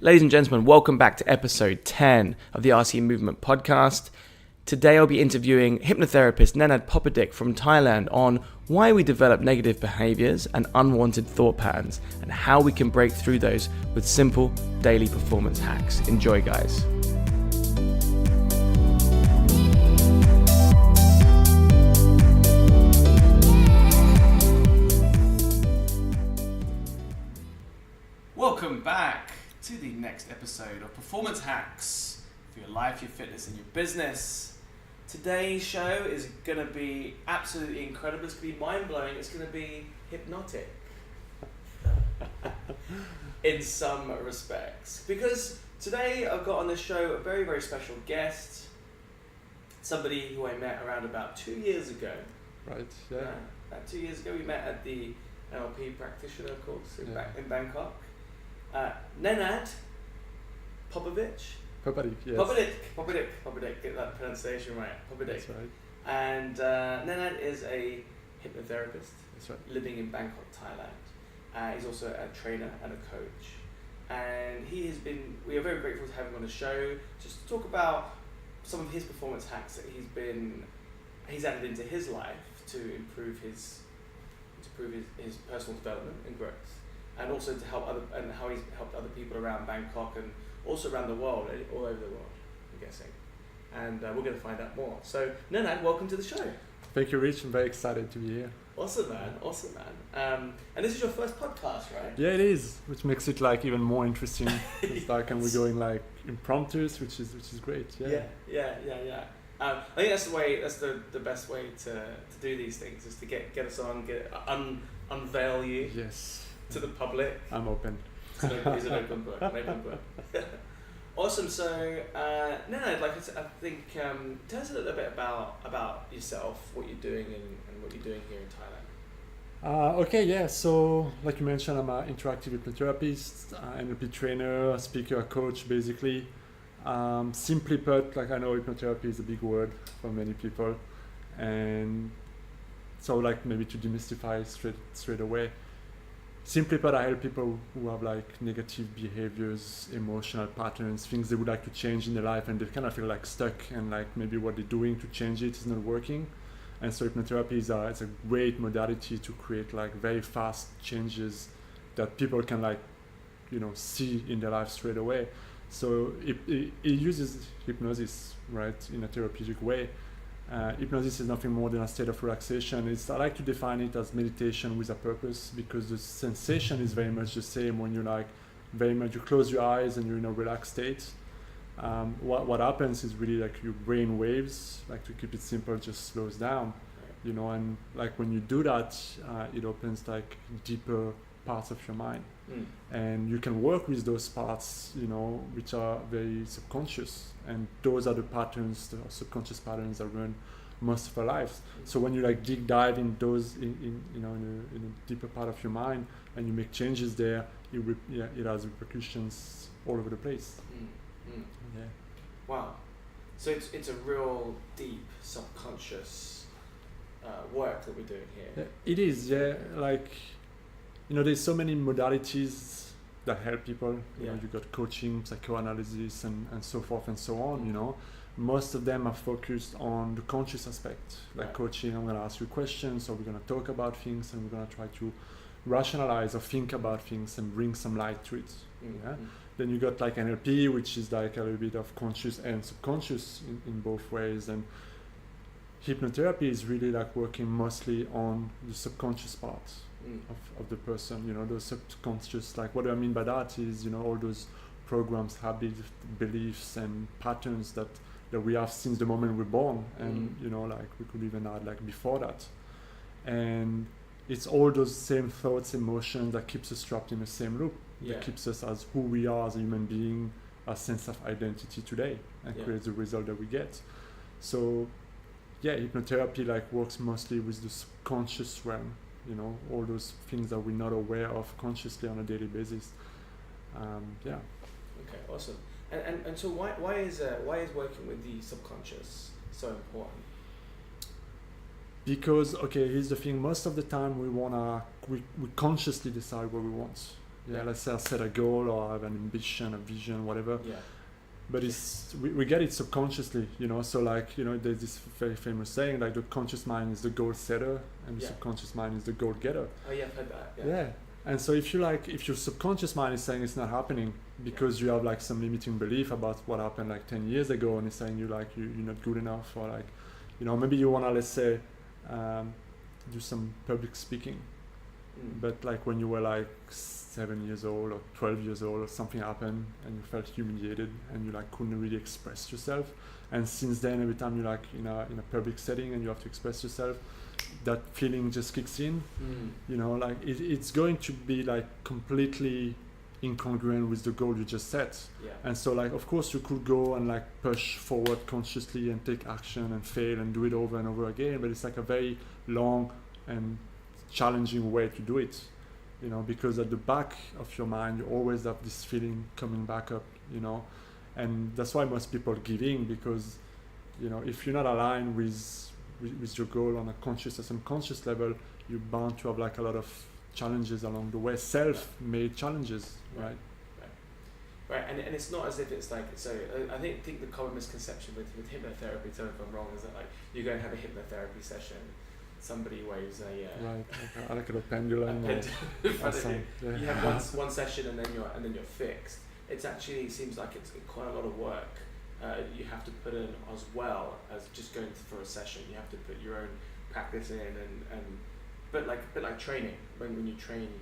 Ladies and gentlemen, welcome back to episode 10 of the RC Movement podcast. Today I'll be interviewing hypnotherapist Nenad Popadic from Thailand on why we develop negative behaviours and unwanted thought patterns and how we can break through those with simple daily performance hacks. Enjoy, guys. Welcome back to the next episode of Performance Hacks for your life, your fitness, and your business. Today's show is going to be absolutely incredible. It's going to be mind-blowing. It's going to be hypnotic in some respects. Because today I've got on the show a very, very special guest. Somebody who I met around about 2 years ago. Right, yeah. About 2 years ago we met at the NLP practitioner course in Bangkok. Nenad Popadic. Popadic, yes. Popadic, get that pronunciation right. Popadic. That's right. And Nenad is a hypnotherapist. That's right. Living in Bangkok, Thailand. He's also a trainer and a coach. And we are very grateful to have him on the show just to talk about some of his performance hacks that he's added into his life to improve his personal development and growth. And also to help and how he's helped other people around Bangkok and also around the world, all over the world, I'm guessing. And we're going to find out more. So, Nenad, welcome to the show. Thank you, Rich. I'm very excited to be here. Awesome, man. And this is your first podcast, right? Yeah, it is, which makes it like even more interesting. It's like, and we're going like impromptus, which is great. Yeah. I think that's the way. That's the best way to do these things is to get us on, unveil you. Yes. To the public. I'm open. He's an open book. Awesome. So, Nenad, I think, tell us a little bit about yourself, what you're doing, and what you're doing here in Thailand. Okay, yeah. So, like you mentioned, I'm an interactive hypnotherapist, NLP trainer, speaker, coach, basically. Simply put, I know hypnotherapy is a big word for many people, and so maybe to demystify straight away. Simply put, I help people who have negative behaviors, emotional patterns, things they would like to change in their life, and they kind of feel stuck, and maybe what they're doing to change it is not working. And so hypnotherapy is it's a great modality to create very fast changes that people can see in their life straight away. So it uses hypnosis, right, in a therapeutic way. Hypnosis is nothing more than a state of relaxation. I like to define it as meditation with a purpose, because the sensation is very much the same when you close your eyes and you're in a relaxed state. What happens is really your brain waves, to keep it simple, just slows down, and when you do that, it opens deeper parts of your mind. And you can work with those parts, which are very subconscious, and those are the patterns, the subconscious patterns that run most of our lives. So when you dive in those in a deeper part of your mind, and you make changes there, it has repercussions all over the place. Yeah. Wow. So it's a real deep subconscious work that we're doing here. Yeah, it is. Yeah, there's so many modalities that help people. You got coaching, psychoanalysis, and so forth and so on. Most of them are focused on the conscious aspect. Coaching, I'm going to ask you questions, or we're going to talk about things, and we're going to try to rationalize or think about things and bring some light to it. Yeah? Then you got NLP, which is a little bit of conscious and subconscious in both ways. And hypnotherapy is really working mostly on the subconscious part of the person, those subconscious, what do I mean by that is, all those programs, habits, beliefs, and patterns that we have since the moment we're born, and we could even add before that, and it's all those same thoughts, emotions that keeps us trapped in the same loop, that keeps us as who we are as a human being, a sense of identity today, and creates the result that we get. So hypnotherapy works mostly with the subconscious realm, all those things that we're not aware of consciously on a daily basis. Okay, awesome. And so why is working with the subconscious so important? Because here's the thing: most of the time we consciously decide what we want. Yeah, let's say I set a goal or I have an ambition, a vision, whatever. Yeah. But we get it subconsciously, you know. So like, you know, there's this very famous saying like the conscious mind is the goal setter and the subconscious mind is the goal getter. Oh yeah, I've heard that. Yeah. And so if your subconscious mind is saying it's not happening because you have like some limiting belief about what happened like 10 years ago, and it's saying you're not good enough, or like, you know, maybe you wanna, let's say, do some public speaking, but like when you were like 7 years old or 12 years old, or something happened and you felt humiliated and you like couldn't really express yourself, and since then every time you're like in a public setting and you have to express yourself, that feeling just kicks in. You know, like it's going to be like completely incongruent with the goal you just set. And so like, of course you could go and like push forward consciously and take action and fail and do it over and over again, but it's like a very long and challenging way to do it, you know, because at the back of your mind you always have this feeling coming back up, you know. And that's why most people give in, because, you know, if you're not aligned with your goal on a conscious or subconscious level, you're bound to have like a lot of challenges along the way, self-made challenges, right? Right, and it's not as if it's like, so I think the common misconception with hypnotherapy, tell me if I'm wrong, is that like you go and have a hypnotherapy session, somebody waves a like a pendulum in front of you. Yeah. You have one session and then you're fixed. It actually seems like it's quite a lot of work. You have to put in as well as just going for a session. You have to put your own practice in and but like training, when you training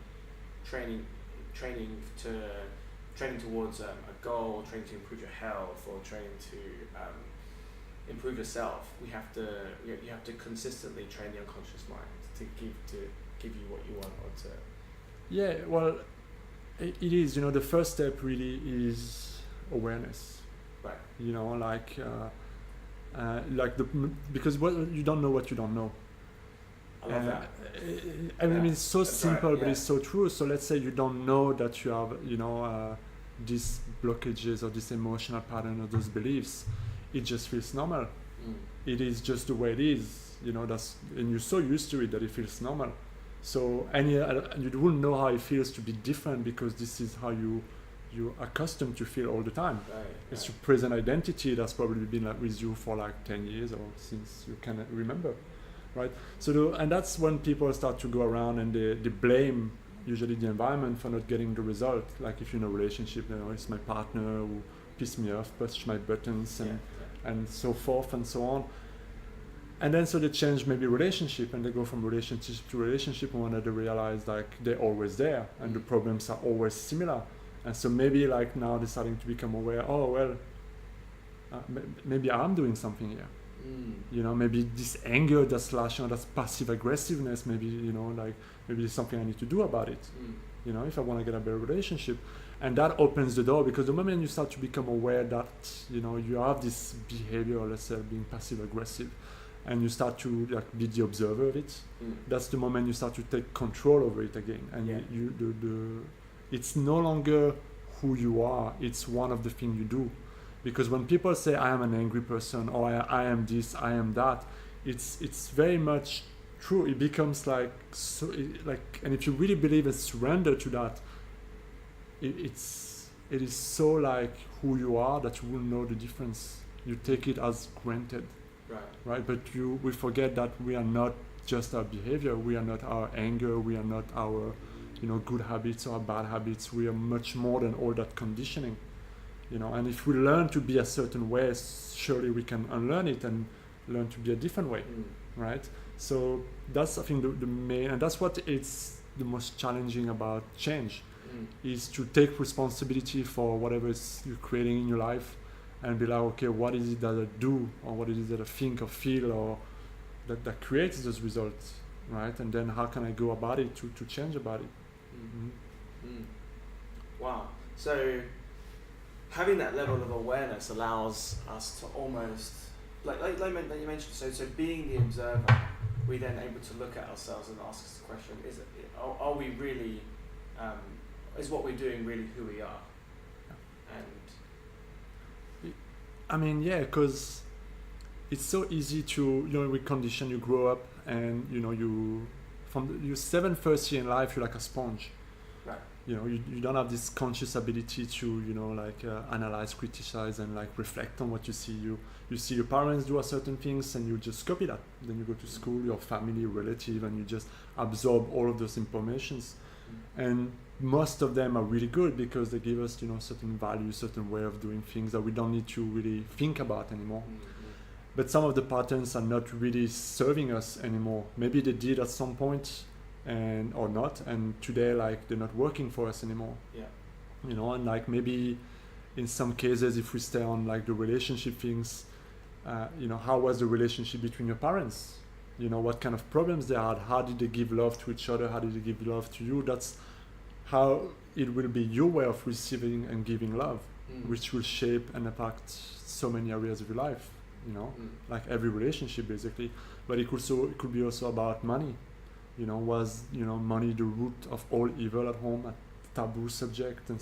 towards a goal, training to improve your health, or training to improve yourself. You have to consistently train the unconscious mind to give you what you want, or to. Yeah, well, it is. You know, the first step really is awareness. Right. You know, because you don't know what you don't know. I love that. I mean, it's so simple, right, but it's so true. So let's say you don't know that you have, you know, these blockages or this emotional pattern or those beliefs. It just feels normal. It is just the way it is. You know, and you're so used to it that it feels normal. So you wouldn't know how it feels to be different, because this is how you're accustomed to feel all the time. It's your present identity that's probably been like with you for like 10 years or since you can remember, right? So and that's when people start to go around and they blame usually the environment for not getting the result. Like if you're in a relationship, you know, it's my partner who pissed me off, pushed my buttons, and so forth and so on. And then so they change maybe relationship, and they go from relationship to relationship, and when they realize like they're always there and the problems are always similar. And so maybe like now they're starting to become aware, oh well, maybe I'm doing something here. You know, maybe this anger, that's lashing, that's passive aggressiveness, maybe, you know, like maybe there's something I need to do about it. You know, if I want to get a better relationship. And that opens the door, because the moment you start to become aware that, you know, you have this behavior, let's say being passive aggressive, and you start to like be the observer of it, that's the moment you start to take control over it again. And it's no longer who you are, it's one of the things you do. Because when people say I am an angry person, or I am this, I am that, it's very much true. It becomes like and if you really believe and surrender to that, it is so like who you are that you will know the difference. You take it as granted, right? But we forget that we are not just our behavior. We are not our anger. We are not our, you know, good habits or bad habits. We are much more than all that conditioning. You know, and if we learn to be a certain way, surely we can unlearn it and learn to be a different way, right? So that's, I think, the main, and that's what it's the most challenging about change, is to take responsibility for whatever you're creating in your life, and be like, okay, what is it that I do, or what is it that I think or feel, or that creates those results, right? And then how can I go about it to change about it? Wow. So having that level of awareness allows us to almost, like you mentioned, so being the observer, we then able to look at ourselves and ask us the question, are we really, is what we're doing really who we are? And I mean, yeah, because it's so easy to, you know, we condition, you grow up, and, you know, from your 7th first year in life, you're like a sponge. Right. you don't have this conscious ability to analyze, criticize, and like reflect on what you see. You see your parents do a certain things and you just copy that. Then you go to school, your family, relative, and you just absorb all of those informations. And most of them are really good because they give us certain values, certain way of doing things that we don't need to really think about anymore. But some of the patterns are not really serving us anymore. Maybe they did at some point or not, and today like they're not working for us anymore. And like maybe in some cases, if we stay on like the relationship things, how was the relationship between your parents? What kind of problems they had, how did they give love to each other, how did they give love to you? That's how it will be your way of receiving and giving love, which will shape and impact so many areas of your life, like every relationship basically. But it could be also about money. Was money the root of all evil at home, a taboo subject, and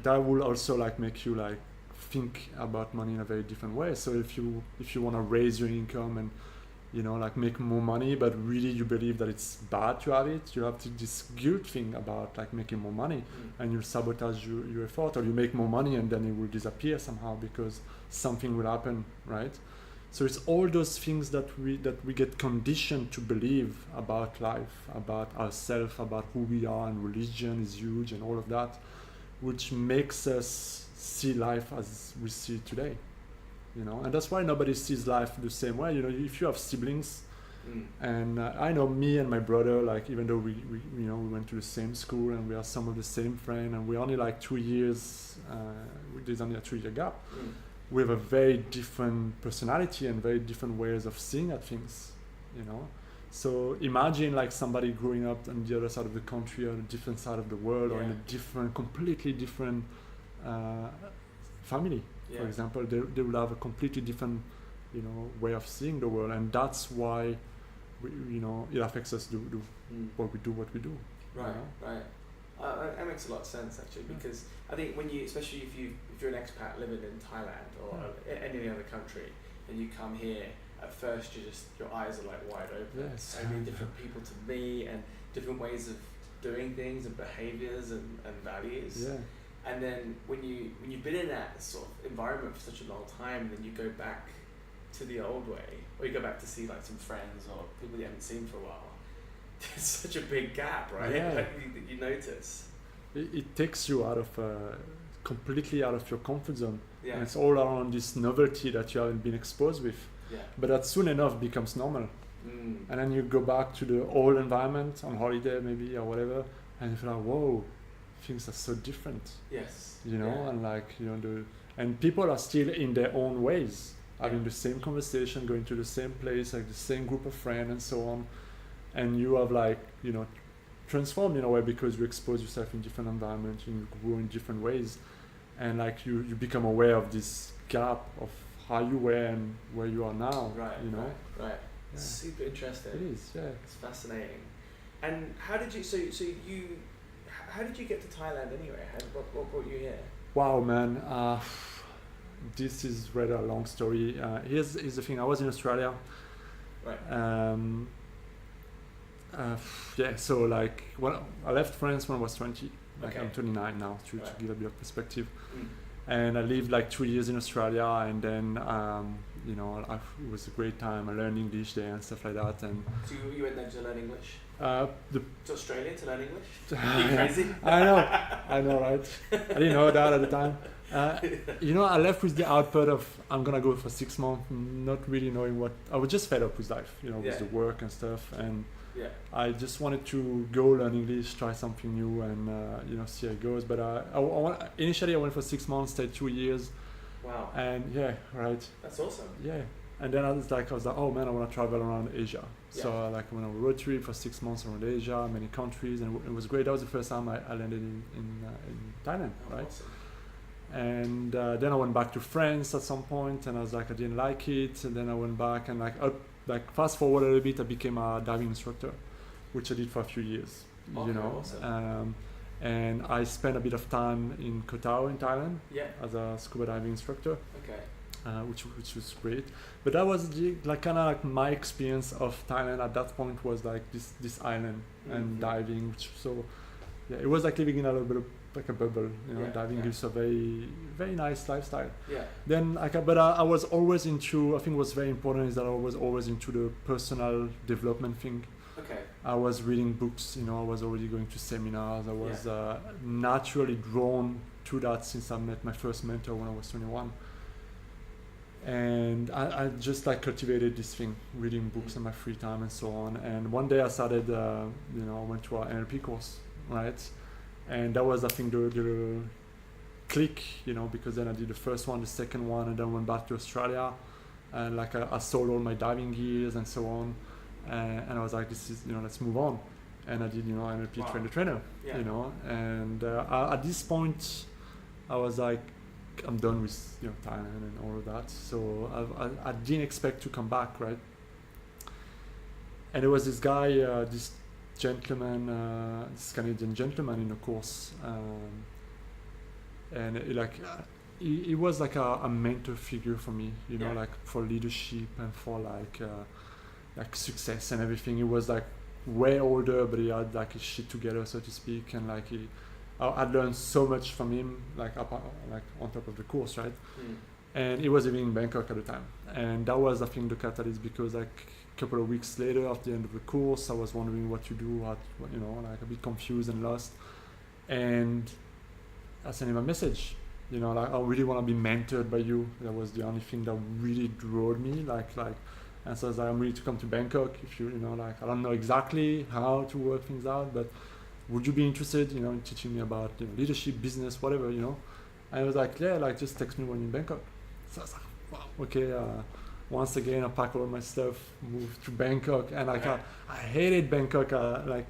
that will also like make you like think about money in a very different way. So if you want to raise your income and like make more money, but really you believe that it's bad to have it, you have this guilt thing about like making more money, and you sabotage your effort, or you make more money and then it will disappear somehow because something will happen, right? So it's all those things that we get conditioned to believe about life, about ourselves, about who we are, and religion is huge and all of that, which makes us see life as we see it today. And that's why nobody sees life the same way. If you have siblings, and I know me and my brother, like even though we went to the same school and we are some of the same friend, and we're only like 2 years, there's only a 3-year gap. We have a very different personality and very different ways of seeing at things, So imagine like somebody growing up on the other side of the country or a different side of the world, or in a completely different family. For example, they will have a completely different, way of seeing the world, and that's why, it affects us do what we do. Right. That makes a lot of sense actually, because I think when especially if you're an expat living in Thailand or any other country, and you come here, at first your eyes are like wide open. Yes. So many different people to meet and different ways of doing things and behaviours and values. Yeah. And then when you've been in that sort of environment for such a long time, then you go back to the old way, or you go back to see like some friends or people you haven't seen for a while. There's such a big gap, right? Yeah. Like you notice. It takes you completely out of your comfort zone. Yeah. And it's all around this novelty that you haven't been exposed with. Yeah. But that soon enough becomes normal. And then you go back to the old environment on holiday maybe or whatever, and you feel like, whoa, things are so different. Yes. And like and people are still in their own ways, having the same conversation, going to the same place, like the same group of friends and so on. And you have like, transformed in a way because you expose yourself in different environments, and you grow in different ways. And like you become aware of this gap of how you were and where you are now. Right. Right. Yeah. Super interesting. It is, yeah. It's fascinating. And how did you how did you get to Thailand anyway? What brought you here? Wow, man. This is rather a long story. Here's the thing. I was in Australia. Right. So like, I left France when I was 20. Like Okay. I'm 29 now, to Right. give a bit of perspective. Mm. And I lived like 2 years in Australia, and then it was a great time. I learned English there and stuff like that. And So you went there to learn English? the To Australia to learn English? Are you crazy? I know, right? I didn't know that at the time. I left with the output of I'm gonna go for 6 months, not really knowing what. I was just fed up with life, with the work and stuff, and I just wanted to go learn English, try something new, and see how it goes. But initially I went for 6 months, stayed 2 years. Wow. And right. That's awesome. Yeah. And then I was like, oh man, I want to travel around Asia. So I went on a road trip for 6 months around Asia, many countries, and it was great. That was the first time I landed in Thailand, right? Awesome. And then I went back to France at some point, and I was like, I didn't like it. And then I went back, and fast forward a little bit, I became a diving instructor, which I did for a few years. Awesome. And I spent a bit of time in Koh Tao in Thailand as a scuba diving instructor. Okay. Which was great, but that was kind of like my experience of Thailand at that point was like this island and diving. So yeah, it was like living in a little bit of like a bubble, you know. Yeah, Diving yeah. gives a very, very nice lifestyle. Yeah. Then I was always into, I think what's very important is that I was always into the personal development thing. Okay. I was reading books, you know, I was already going to seminars. I was naturally drawn to that since I met my first mentor when I was 21. And I just like cultivated this thing, reading books in my free time and so on. And one day I started, you know, I went to our NLP course, right? And that was, I think, the click, you know, because then I did the first one, the second one, and then went back to Australia. And like I sold all my diving gears and so on. And I was like, this is, you know, let's move on. And I did, you know, NLP trainer, Yeah. you know. And at this point, I was like, I'm done with, you know, Thailand and all of that. So I didn't expect to come back, right? And there was this guy, this gentleman, this Canadian gentleman in the course, and he was like a mentor figure for me, you know, Yeah. like for leadership and for like success and everything. He was like way older, but he had like his shit together, so to speak, and like I'd learned so much from him, like on top of the course, right? And he was living in Bangkok at the time, and that was, I think, the catalyst, because like a couple of weeks later, at the end of the course, I was wondering what to do, you know, like a bit confused and lost, and I sent him a message, you know, like, I really want to be mentored by you. That was the only thing that really drove me, like, and so I was like, I'm ready to come to Bangkok. If you know, like, I don't know exactly how to work things out, but would you be interested, you know, in teaching me about, you know, leadership, business, whatever, you know? And I was like, yeah, like, just text me when you're in Bangkok. So I was like, wow, okay. Once again, I packed all my stuff, moved to Bangkok, and like, I hated Bangkok, like,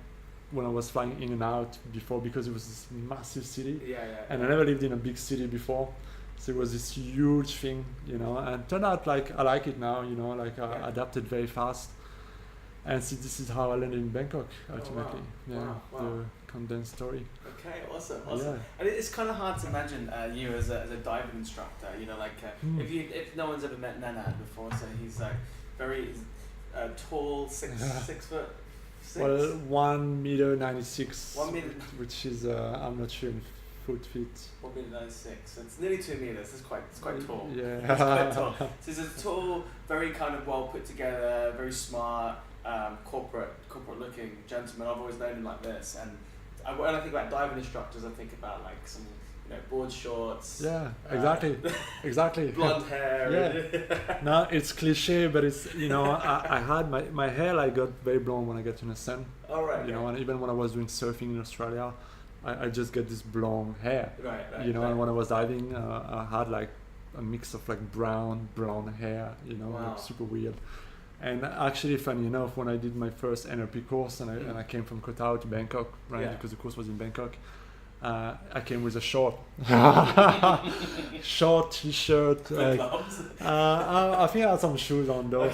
when I was flying in and out before, because it was this massive city. And I never lived in a big city before. So it was this huge thing, you know, and turned out like I like it now, you know, like I adapted very fast. And so this is how I landed in Bangkok, ultimately. Wow. The condensed story. Okay, awesome. And it's kind of hard to imagine you as a diving instructor. You know, like if no one's ever met Nenad before, so he's like very tall, 6 foot. 6? Well, 1 meter 96. 1 meter. Which is I'm not sure in feet. 1 meter 96. It's nearly 2 meters. It's quite tall. Yeah. It's quite tall. So he's a tall, very kind of well put together, very smart. Corporate looking gentleman. I've always known him like this, and when I think about diving instructors, I think about like some, you know, board shorts. Yeah, exactly. Blonde hair. Yeah. No, it's cliche, but it's, you know, I had my hair like got very blonde when I get in the sun. All right. You know, and even when I was doing surfing in Australia, I just get this blonde hair. Right. You know, and when I was diving, I had like a mix of like brown, blonde hair. You know, like super weird. And actually, funny enough, when I did my first NLP course, and I came from Koh Tao to Bangkok, right? Yeah. Because the course was in Bangkok. I came with a short t-shirt. Like, I think I had some shoes on though,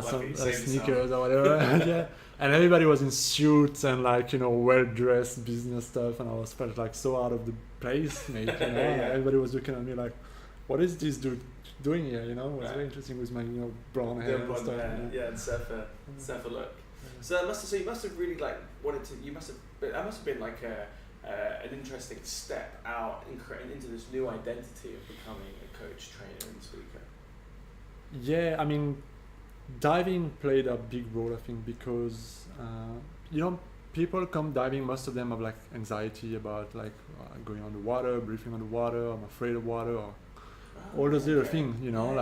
some sneakers or whatever. Yeah. And everybody was in suits and like, you know, well-dressed business stuff, and I was felt like so out of the place, mate. You know, everybody was looking at me like, what is this dude doing here? You know, it was very interesting with my, you know, brown hair and stuff. And surfer look. So you must have really like wanted to. That must have been like an interesting step out into this new identity of becoming a coach, trainer, and speaker. Yeah, I mean, diving played a big role, I think, because you know, people come diving. Most of them have like anxiety about like going underwater, breathing underwater. I'm afraid of water, or all those little things, you know,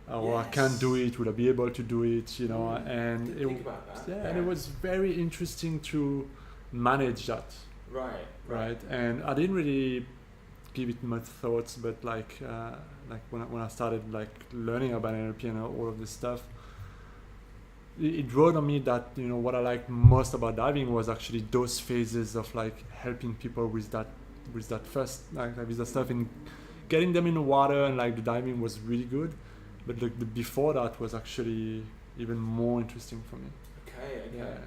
or I can't do it, would I be able to do it, you know, and and it was very interesting to manage that. Right. And I didn't really give it much thoughts, but like when I started like learning about NLP and all of this stuff, it drove on me that, you know, what I liked most about diving was actually those phases of like helping people with that first, like with that stuff, and getting them in the water, and like the diving was really good, but like the before that was actually even more interesting for me. Okay. Yeah.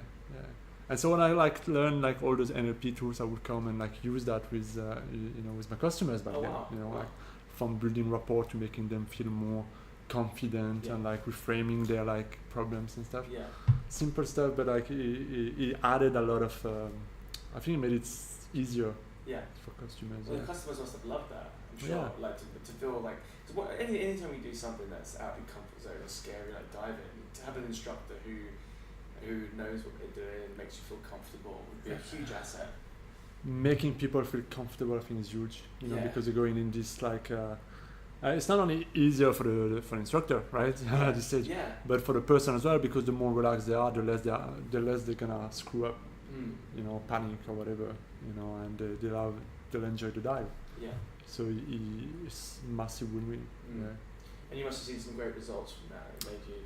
And so when I like learned like all those NLP tools, I would come and like use that with you know, with my customers back then. You know, like from building rapport to making them feel more confident and like reframing their like problems and stuff. Simple stuff, but like it added a lot of I think it made it easier Yeah. for customers. Well, Yeah. the customers must have loved that. I'm sure. Yeah. Like to feel like anytime we do something that's out of your comfort zone or scary, like diving, to have an instructor who knows what they're doing and makes you feel comfortable would be a huge asset. Making people feel comfortable, I think, is huge. You know, Yeah. because you're going in this like. It's not only easier for the instructor, right? At this stage, Yeah. but for the person as well, because the more relaxed they are, the less they're gonna screw up, you know, panic or whatever, you know, and they'll enjoy the dive. Yeah. So it's massive win-win. Yeah. And you must have seen some great results from that. It made you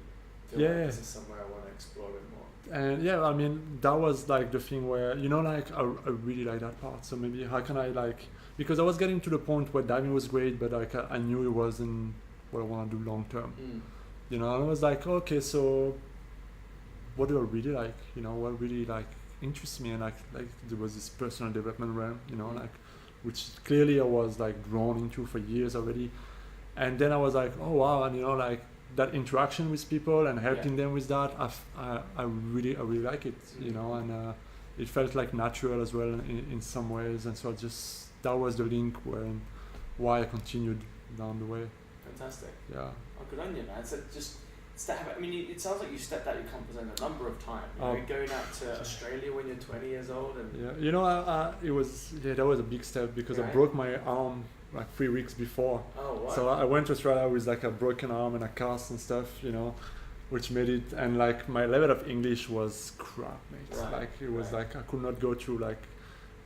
feel Yeah. like this is somewhere I want to explore a bit more. And yeah, I mean, that was like the thing where, you know, like I really like that part. So maybe how can I like, because I was getting to the point where diving was great, but like I knew it wasn't what I want to do long term. You know, and I was like, okay, so what do I really like? You know, what really like interests me? And like there was this personal development realm, you know, like which clearly I was like drawn into for years already. And then I was like, oh wow, and you know, like that interaction with people and helping them with that, I really like it, you know, and it felt like natural as well in some ways, and so that was the link why I continued down the way. Fantastic. Yeah. Oh, good on you, man. So it sounds like you stepped out your comfort zone a number of times. You know, going out to Australia when you're 20 years old, and yeah, you know, that was a big step because I broke my arm like 3 weeks before. Oh, wow. So I went to Australia with like a broken arm and a cast and stuff, you know, which made it, and like my level of English was crap, mate. Right. Like it was like I could not go to like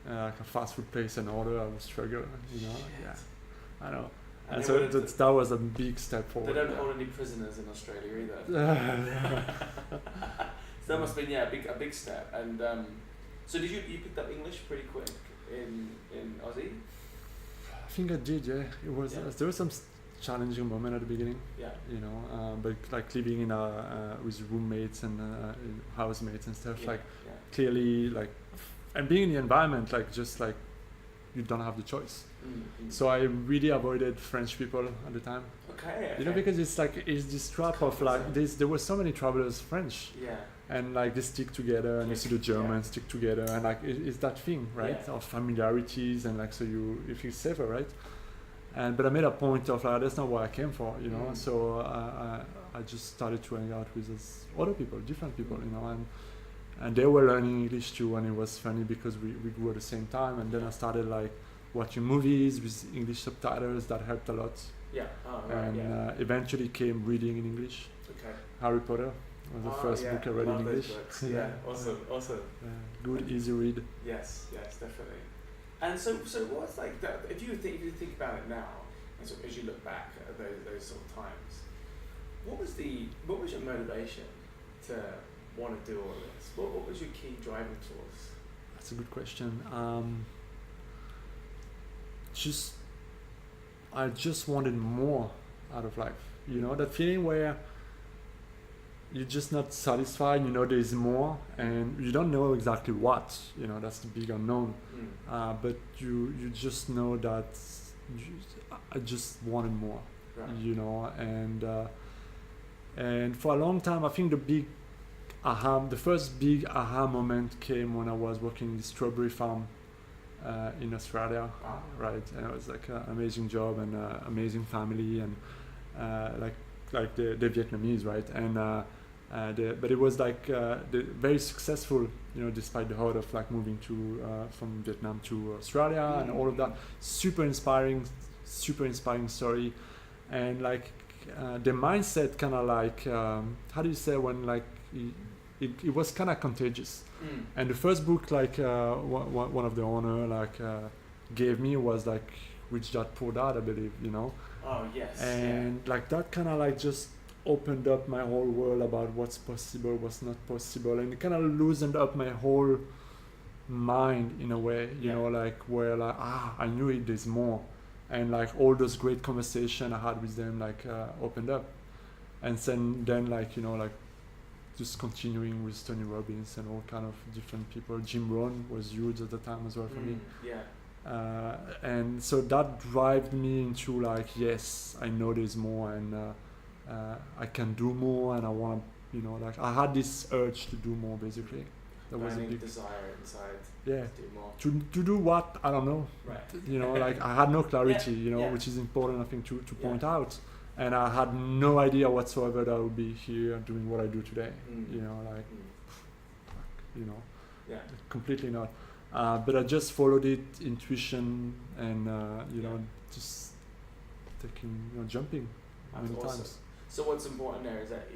a fast food place and order. I would struggle, you know. Shit. Yeah, I know. And And so that was a big step forward. They don't hold any prisoners in Australia either. So that must have been a big step. And so did you picked up English pretty quick in Aussie? I think I did. Yeah, it was. There was some challenging moment at the beginning. Yeah. You know, but like living in with roommates and housemates and stuff, clearly like, and being in the environment, like just like you don't have the choice. So I really avoided French people at the time. Okay. You know, because it's this trap of like there were so many travelers French. Yeah. And like they stick together, and you see the Germans stick together, and like it's that thing, right? Of familiarities, and like so you feel safer, right? But I made a point of like that's not what I came for, you know. So I just started to hang out with other people, different people, you know, and they were learning English too, and it was funny because we grew at the same time, and then I started like watching movies with English subtitles. That helped a lot. Yeah. Oh, right. And eventually came reading in English. Okay. Harry Potter was the first book I read in English. Yeah. Awesome. Good, easy read. Yes, definitely. And so what's like that? If you think about it now, and so as you look back at those sort of times, what was your motivation to want to do all of this? What was your key driving force? That's a good question. I just wanted more out of life. You know, that feeling where you're just not satisfied, you know, there's more, and you don't know exactly what, you know, that's the big unknown. But you just know that I just wanted more, you know, and for a long time, I think the first big aha moment came when I was working in the strawberry farm in Australia, right? And it was like an amazing job and amazing family, and like the Vietnamese, right? And but it was like very successful, you know, despite the hurt of like moving from Vietnam to Australia and all of that. Super inspiring story, and like the mindset kind of like how do you say, when like it was kind of contagious. And the first book like one of the owner like gave me was like Rich Dad Poor Dad, I believe, you know. Oh yes. And like that kind of like just opened up my whole world about what's possible, what's not possible, and it kind of loosened up my whole mind in a way, you know, like where like I knew there's more, and like all those great conversations I had with them like opened up, and then like, you know, like just continuing with Tony Robbins and all kind of different people. Jim Rohn was huge at the time as well for me. And so that drove me into like, yes, I know there's more, and I can do more, and I want to, you know, like I had this urge to do more basically. That was a burning big desire inside yeah. to do more. To do what, I don't know. Right. You know, like I had no clarity, Yeah, you know, yeah. which is important, I think, to Yeah. point out. And I had no idea whatsoever that I would be here doing what I do today. You know, like, you know, Yeah. completely not. But I just followed it, intuition, and you know, just taking, you know, jumping That's many awesome. times. So what's important there is that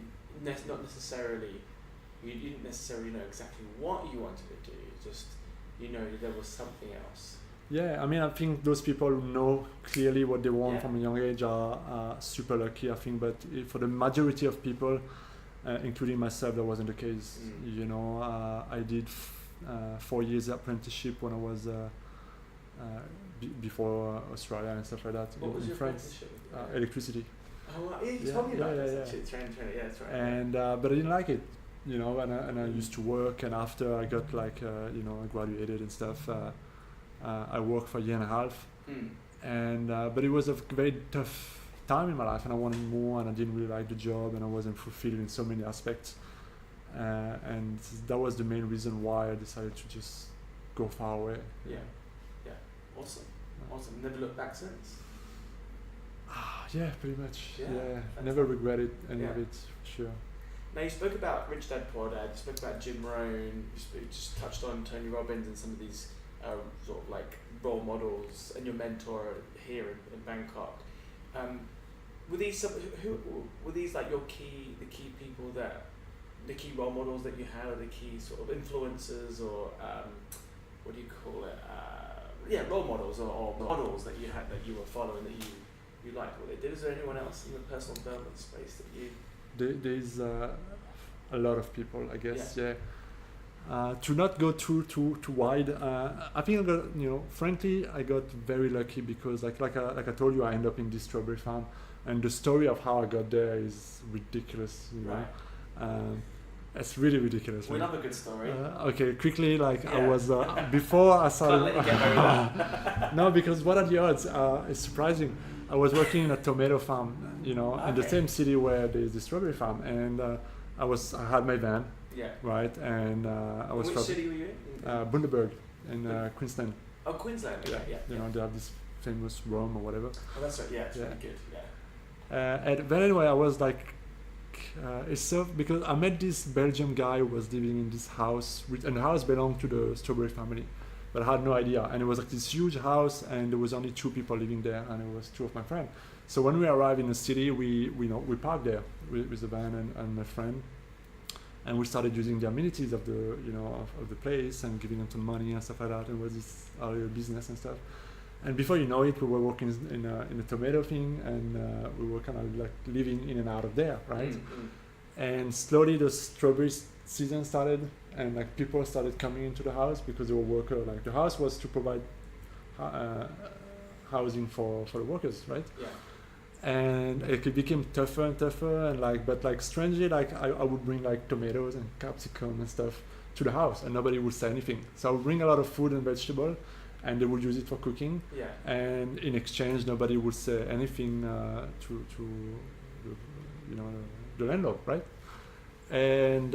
not necessarily, you didn't necessarily know exactly what you wanted to do, just, you know, there was something else. Yeah, I mean, I think those people who know clearly what they want Yeah. from a young age are super lucky, I think. But for the majority of people, including myself, that wasn't the case. You know, I did 4 years apprenticeship when I was before Australia and stuff like that. What was in your France, apprenticeship? electricity. Oh, yeah, you told me about this. Yeah. Train, yeah, that's right. And but I didn't like it, you know. And I used to work, and after I got like you know, I graduated and stuff. I worked for a year and a half, and but it was a very tough time in my life, and I wanted more, and I didn't really like the job, and I wasn't fulfilled in so many aspects, and that was the main reason why I decided to just go far away. Yeah. Awesome. Never looked back since. Yeah, pretty much. Yeah, I never regretted any of Yeah. it, for sure. Now you spoke about Rich Dad Poor Dad, you spoke about Jim Rohn, you just touched on Tony Robbins and some of these sort of like role models, and your mentor here in Bangkok. Were these who were these like the key people that, the key role models that you had, or the key sort of influencers, or what do you call it? Role models or models that you had, that you were following, that you liked what they did. Is there anyone else in the personal development space that you? There's a lot of people, I guess. Yeah. To not go too wide, I think I got, you know, frankly, I got very lucky because like I told you, I ended up in this strawberry farm, and the story of how I got there is ridiculous. You know, it's really ridiculous. We love a good story. Okay, quickly, like I was before I started. No, because what are the odds? It's surprising. I was working in a tomato farm, you know, in the same city where there's the strawberry farm, and I had my van. Yeah. Right, and I was. Which city were you in? Bundaberg in Queensland. Oh, Queensland. Okay, yeah. You know, they have this famous rum or whatever. Oh, that's right. Yeah, it's really good. Yeah. But anyway, I was like, it's so, because I met this Belgian guy who was living in this house, and the house belonged to the strawberry family, but I had no idea. And it was like this huge house, and there was only 2 people living there, and it was 2 of my friends. So when we arrived in the city, we parked there with the van and my friend. And we started using the amenities of the, you know, of the place, and giving them some money and stuff like that. And it was this our little business and stuff. And before you know it, we were working in a tomato thing, and we were kind of like living in and out of there, right? And slowly the strawberry season started, and like people started coming into the house because they were workers. Like the house was to provide housing for the workers, right? Yeah. And it became tougher and tougher, and but strangely, I would bring like tomatoes and capsicum and stuff to the house, and nobody would say anything. So I would bring a lot of food and vegetable, and they would use it for cooking. Yeah. And in exchange, nobody would say anything to you know, the landlord, right? And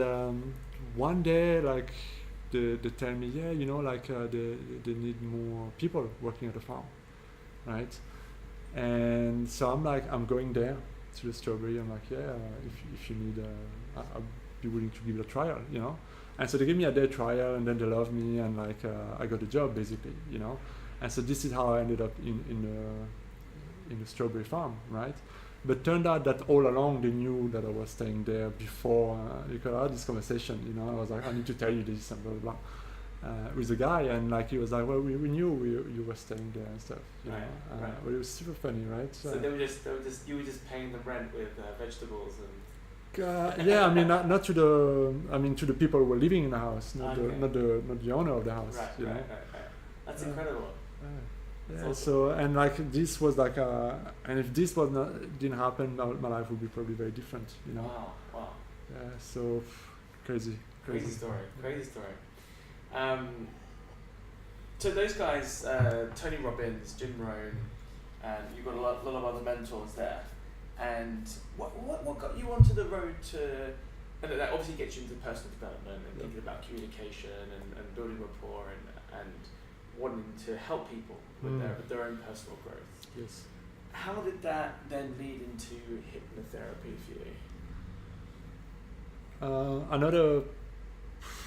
one day, like they tell me, yeah, you know, like they need more people working at the farm, right? And so I'm going there to the strawberry. I'm like, yeah, if you need, I'll be willing to give it a trial, you know. And so they give me a day trial, and then they love me, and like I got a job basically, you know. And so this is how I ended up in the strawberry farm, right? But turned out that all along they knew that I was staying there before. Because I had this conversation, you know. I was like, I need to tell you this, and blah blah blah. With a guy, and like he was like, well, we knew you were staying there and stuff, you know. But it was super funny, right? So you were just paying them rent with vegetables and. Yeah, I mean not to the people who were living in the house, not the owner of the house. Right. That's incredible. Yeah. Awesome. So, and like this was like and if this didn't happen, my life would be probably very different, you know. Wow. Yeah. So crazy story. So those guys, Tony Robbins, Jim Rohn, and you've got a lot of other mentors there. And what got you onto the road to And that obviously gets you into personal development and thinking about communication and building rapport and wanting to help people with their own personal growth. Yes. How did that then lead into hypnotherapy for you? Another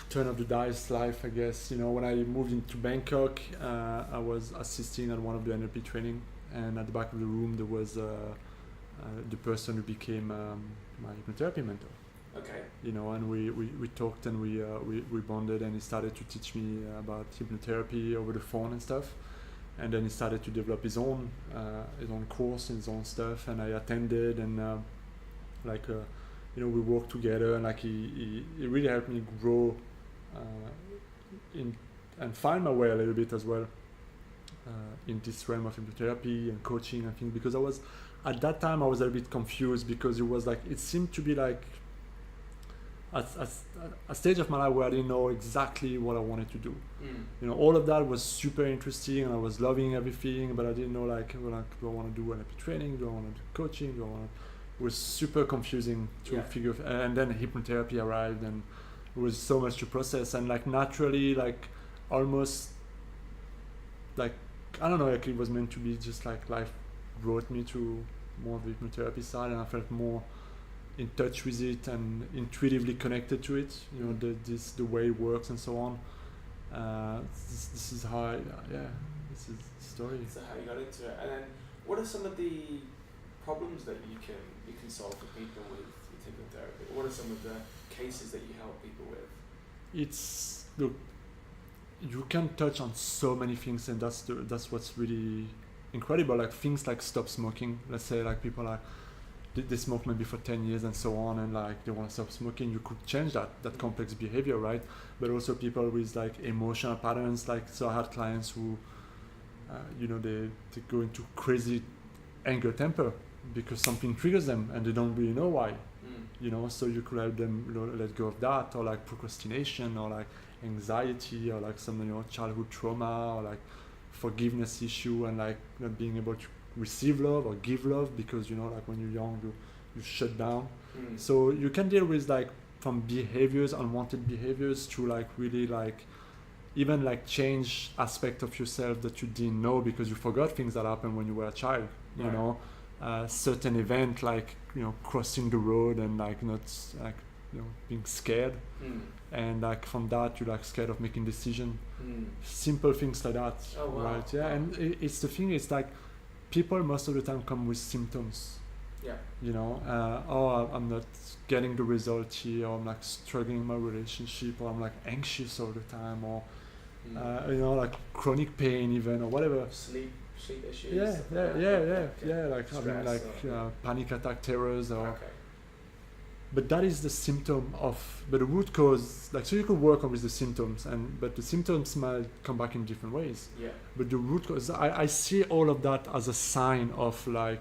turn of the dice life, I guess. When I moved into Bangkok, I was assisting at one of the NLP training, and at the back of the room there was the person who became my hypnotherapy mentor. Okay. And we talked and we bonded, and he started to teach me about hypnotherapy over the phone and stuff. And then he started to develop his own course, his own stuff, and I attended, and we worked together, and he really helped me grow and find my way a little bit as well in this realm of hypnotherapy and coaching and things, because at that time I was a little bit confused, because it seemed to be like a stage of my life where I didn't know exactly what I wanted to do. All of that was super interesting, and I was loving everything, but I didn't know do I want to do NLP training? Do I want to do coaching? It was super confusing to figure. And then hypnotherapy arrived, and it was so much to process. And naturally, almost I don't know, it was meant to be, just life brought me to more of the hypnotherapy side, and I felt more in touch with it and intuitively connected to it. The way it works and so on. This is how this is the story. So how you got into it, and then what are some of the problems that you can solve for people with hypnotherapy? What are some of the cases that you help people with? Look, you can touch on so many things, and that's what's really incredible. Things like stop smoking. Let's say people they smoke maybe for 10 years and so on, and they want to stop smoking. You could change that complex behavior, right? But also people with emotional patterns. So I had clients who they go into crazy anger temper because something triggers them and they don't really know why. So you could help them let go of that, or procrastination, or anxiety, or some childhood trauma, or forgiveness issue, and not being able to receive love or give love, because when you're young you shut down. So you can deal with from behaviors, unwanted behaviors, to really even change aspect of yourself that you didn't know because you forgot things that happened when you were a child. Certain event crossing the road and not being scared, and from that you're scared of making decision. Simple things like that. Oh, wow. Right? Yeah. Wow. And it's the thing is people most of the time come with symptoms. I'm not getting the result here, or I'm struggling in my relationship, or I'm anxious all the time, or chronic pain even, or whatever. Sleep issues. Panic attack, terrors, or. Okay. But that is the symptom but the root cause, so you could work on with the symptoms, but the symptoms might come back in different ways. Yeah. But the root cause, I see all of that as a sign of our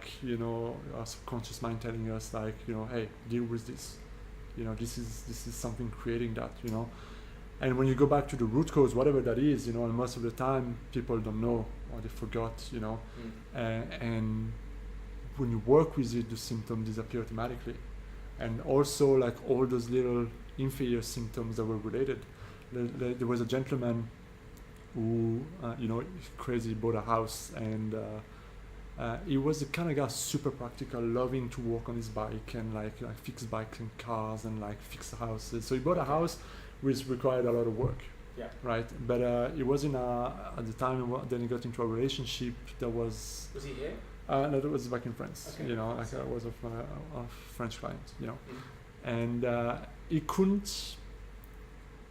subconscious mind telling us hey, deal with this. This is something creating that. And when you go back to the root cause, whatever that is, and most of the time people don't know, or they forgot, and when you work with it, the symptoms disappear automatically. And also all those little inferior symptoms that were related. There was a gentleman who, crazy, bought a house, and he was the kind of guy super practical, loving to work on his bike and fix bikes and cars and fix houses. So he bought a house which required a lot of work. Yeah. Right. But he was at the time, then he got into a relationship that was. Was he here? No, that was back in France. Okay. I was a French client. And he couldn't.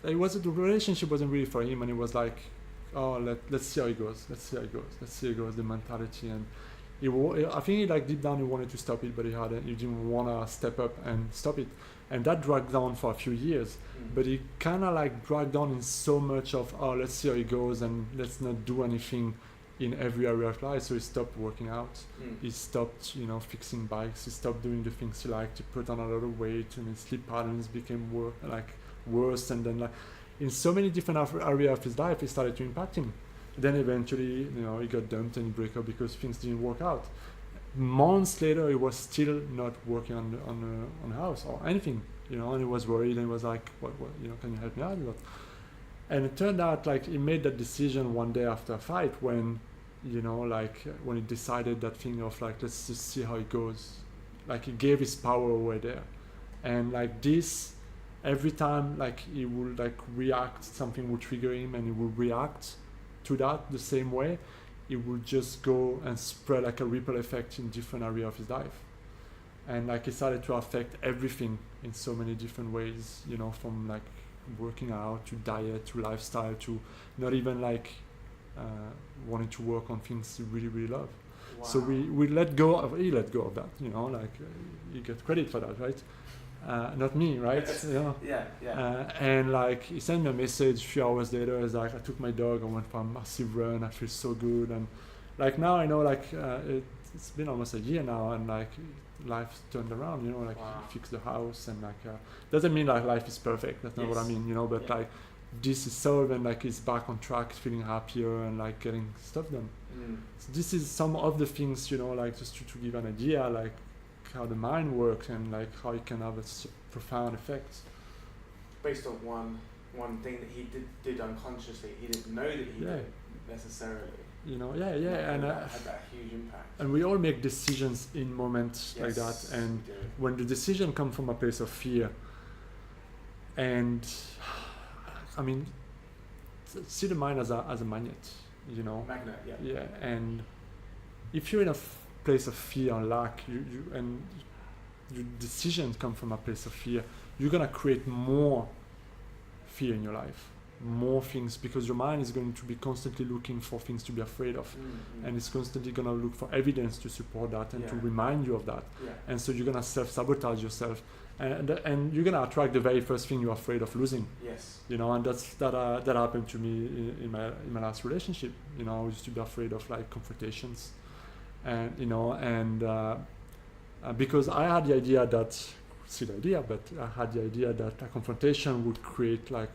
The relationship wasn't really for him, and it was let's see how it goes. Let's see how it goes. The mentality, and I think deep down he wanted to stop it, but he didn't want to step up and stop it, and that dragged on for a few years. But he kind of dragged on in so much of let's see how it goes, and let's not do anything in every area of life. So he stopped working out. He stopped, fixing bikes. He stopped doing the things he liked. He put on a lot of weight, and his sleep patterns became worse. And then, in so many different areas of his life, it started to impact him. Then eventually, he got dumped and broke up because things didn't work out. Months later, he was still not working on the house or anything. you know, and he was worried, and he was like, what, you know, can you help me out? And it turned out like he made that decision one day after a fight when, you know, like when he decided that thing of like, let's just see how it goes. Like he gave his power away there. And like this, every time like he would like react, something would trigger him and he would react to that the same way, it would just go and spread like a ripple effect in different areas of his life. And like it started to affect everything in so many different ways, you know, from like working out to diet to lifestyle to not even like wanting to work on things you really, really love. Wow. So he let go of that, you know, like you get credit for that, right? Not me, right? You know? Yeah. And like he sent me a message a few hours later. It's like, I took my dog, I went for a massive run, I feel so good. And like now I know like it's been almost a year now, and like life's turned around, you know, like Wow. fix the house, and like doesn't mean like life is perfect, that's not what I mean, you know, but like this is solved, and like he's back on track, feeling happier and like getting stuff done. So this is some of the things, you know, like just to give an idea like how the mind works and like how it can have a profound effect. Based on one thing that he did unconsciously, he didn't know that he did necessarily. You know, and that had that huge impact. And we all make decisions in moments like that, and when the decision comes from a place of fear, and I mean, see the mind as a magnet, you know. Magnet, Yeah, and if you're in a place of fear and lack, and your decisions come from a place of fear, you're gonna create more fear in your life, more things, because your mind is going to be constantly looking for things to be afraid of, and it's constantly gonna look for evidence to support that and to remind you of that, and so you're gonna self-sabotage yourself, and you're gonna attract the very first thing you're afraid of losing. Yes. You know, and that happened to me in my last relationship. You know, I used to be afraid of like confrontations, and you know, and because I had the idea that, but I had the idea that a confrontation would create like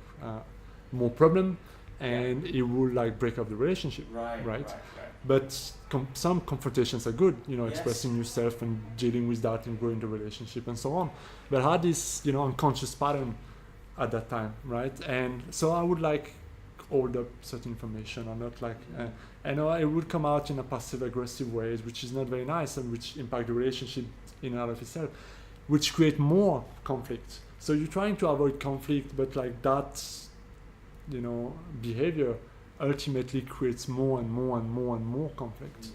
more problem, and it would like break up the relationship. Right. But some confrontations are good, you know, expressing yourself and dealing with that and growing the relationship and so on. But I had this, you know, unconscious pattern at that time, right? And so I would like hold up certain information or not like, and it would come out in a passive aggressive ways, which is not very nice and which impact the relationship in and out of itself, which create more conflict. So you're trying to avoid conflict, but like that, you know, behavior ultimately creates more and more and more and more conflict.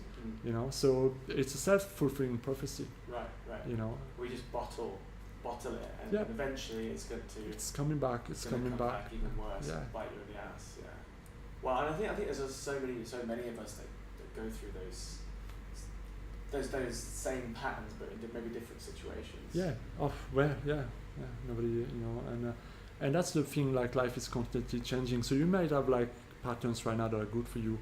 You know, so it's a self-fulfilling prophecy. Right. You know, we just bottle it, and eventually it's going to. It's coming back. It's coming back even worse. Bite you in the ass. Yeah. Well, and I think there's so many of us that go through those same patterns, but in maybe different situations. Nobody, you know, and that's the thing. Like life is constantly changing, so you might have like patterns right now that are good for you,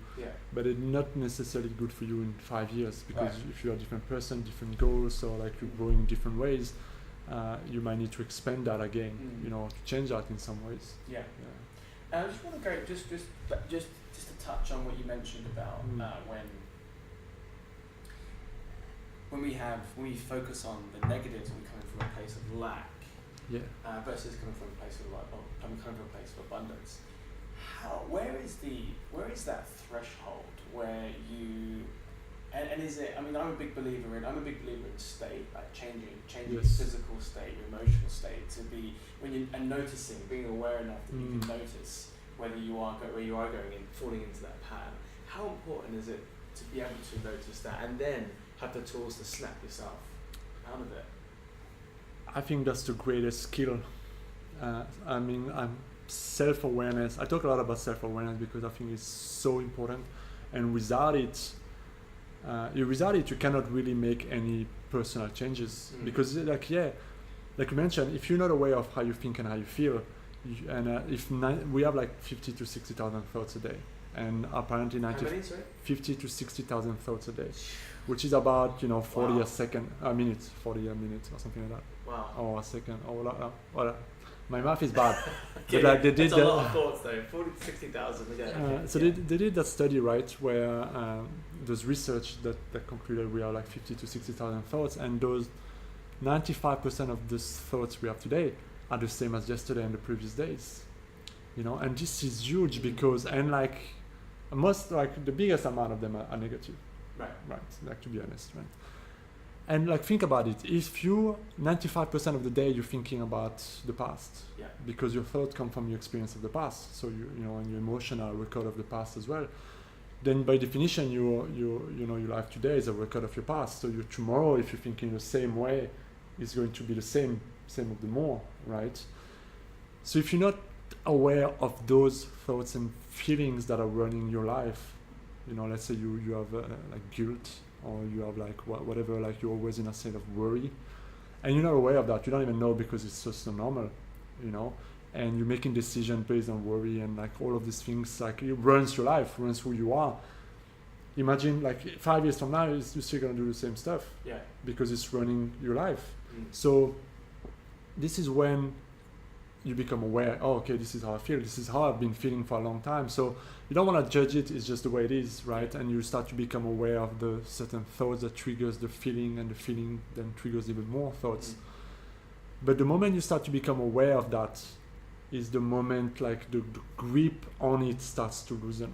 but it's not necessarily good for you in 5 years, because if you're a different person, different goals, or like you're growing in different ways, you might need to expand that again, you know, to change that in some ways. I just want to go just to touch on what you mentioned about when we focus on the negatives and coming from a place of lack, versus coming from a place of abundance. Where is that threshold where you and is it? I mean, I'm a big believer in state, like changing your physical state, your emotional state, to be and noticing, being aware enough that you can notice whether you are going and falling into that pattern. How important is it to be able to notice that and then have the tools to snap yourself out of it? I think that's the greatest skill. I mean, self-awareness. I talk a lot about self-awareness because I think it's so important, and without it, you cannot really make any personal changes, because like you mentioned, if you're not aware of how you think and how you feel, we have like 50 to 60,000 thoughts a day, and apparently 50 to 60,000 thoughts a day, which is about 40 a minute or something like that. Wow. Or a second, or my math is bad. Okay, but like they did a lot of thoughts though. 40 to 60,000. So they did that study, right, where there's research that concluded we are like 50 to 60,000 thoughts, and those 95% of the thoughts we have today are the same as yesterday and the previous days. You know, and this is huge because, and like most, like the biggest amount of them are negative. Right. Like, to be honest, right? And like, think about it. If you 95% of the day you're thinking about the past, Yeah. because your thoughts come from your experience of the past, so you know, and your emotional record of the past as well, then by definition you know, your life today is a record of your past. So your tomorrow, if you're thinking the same way, is going to be the same of the more, right? So if you're not aware of those thoughts and feelings that are running your life, you know, let's say you have like guilt, or you have like whatever, like you're always in a state of worry, and you're not aware of that, you don't even know because it's just so normal, you know, and you're making decisions based on worry, and like all of these things, like it runs your life, runs who you are. Imagine like 5 years from now, you're still gonna do the same stuff, Yeah. because it's running your life. Mm. So this is when you become aware, oh, okay, this is how I feel, this is how I've been feeling for a long time. So you don't want to judge it, it's just the way it is, right? And you start to become aware of the certain thoughts that triggers the feeling, and the feeling then triggers even more thoughts. Mm. But the moment you start to become aware of that is the moment like the grip on it starts to loosen.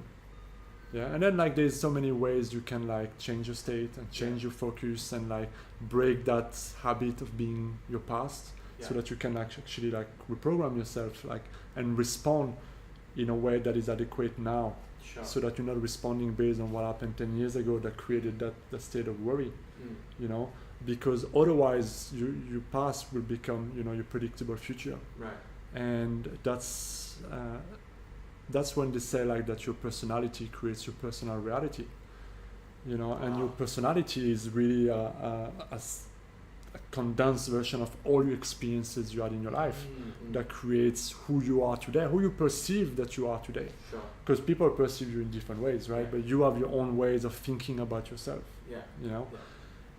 Yeah, and then like there's so many ways you can like change your state and change your focus and like break that habit of being your past. Yeah. So that you can actually like reprogram yourself, like, and respond in a way that is adequate now. Sure. So that you're not responding based on what happened 10 years ago that created that state of worry. Mm. You know, because otherwise your past will become, you know, your predictable future. Right. And that's when they say like that your personality creates your personal reality. You know, and your personality is really a condensed version of all your experiences you had in your life that creates who you are today, who you perceive that you are today. Sure. Because people perceive you in different ways, right? Yeah. But you have your own ways of thinking about yourself. Yeah. You know. Yeah.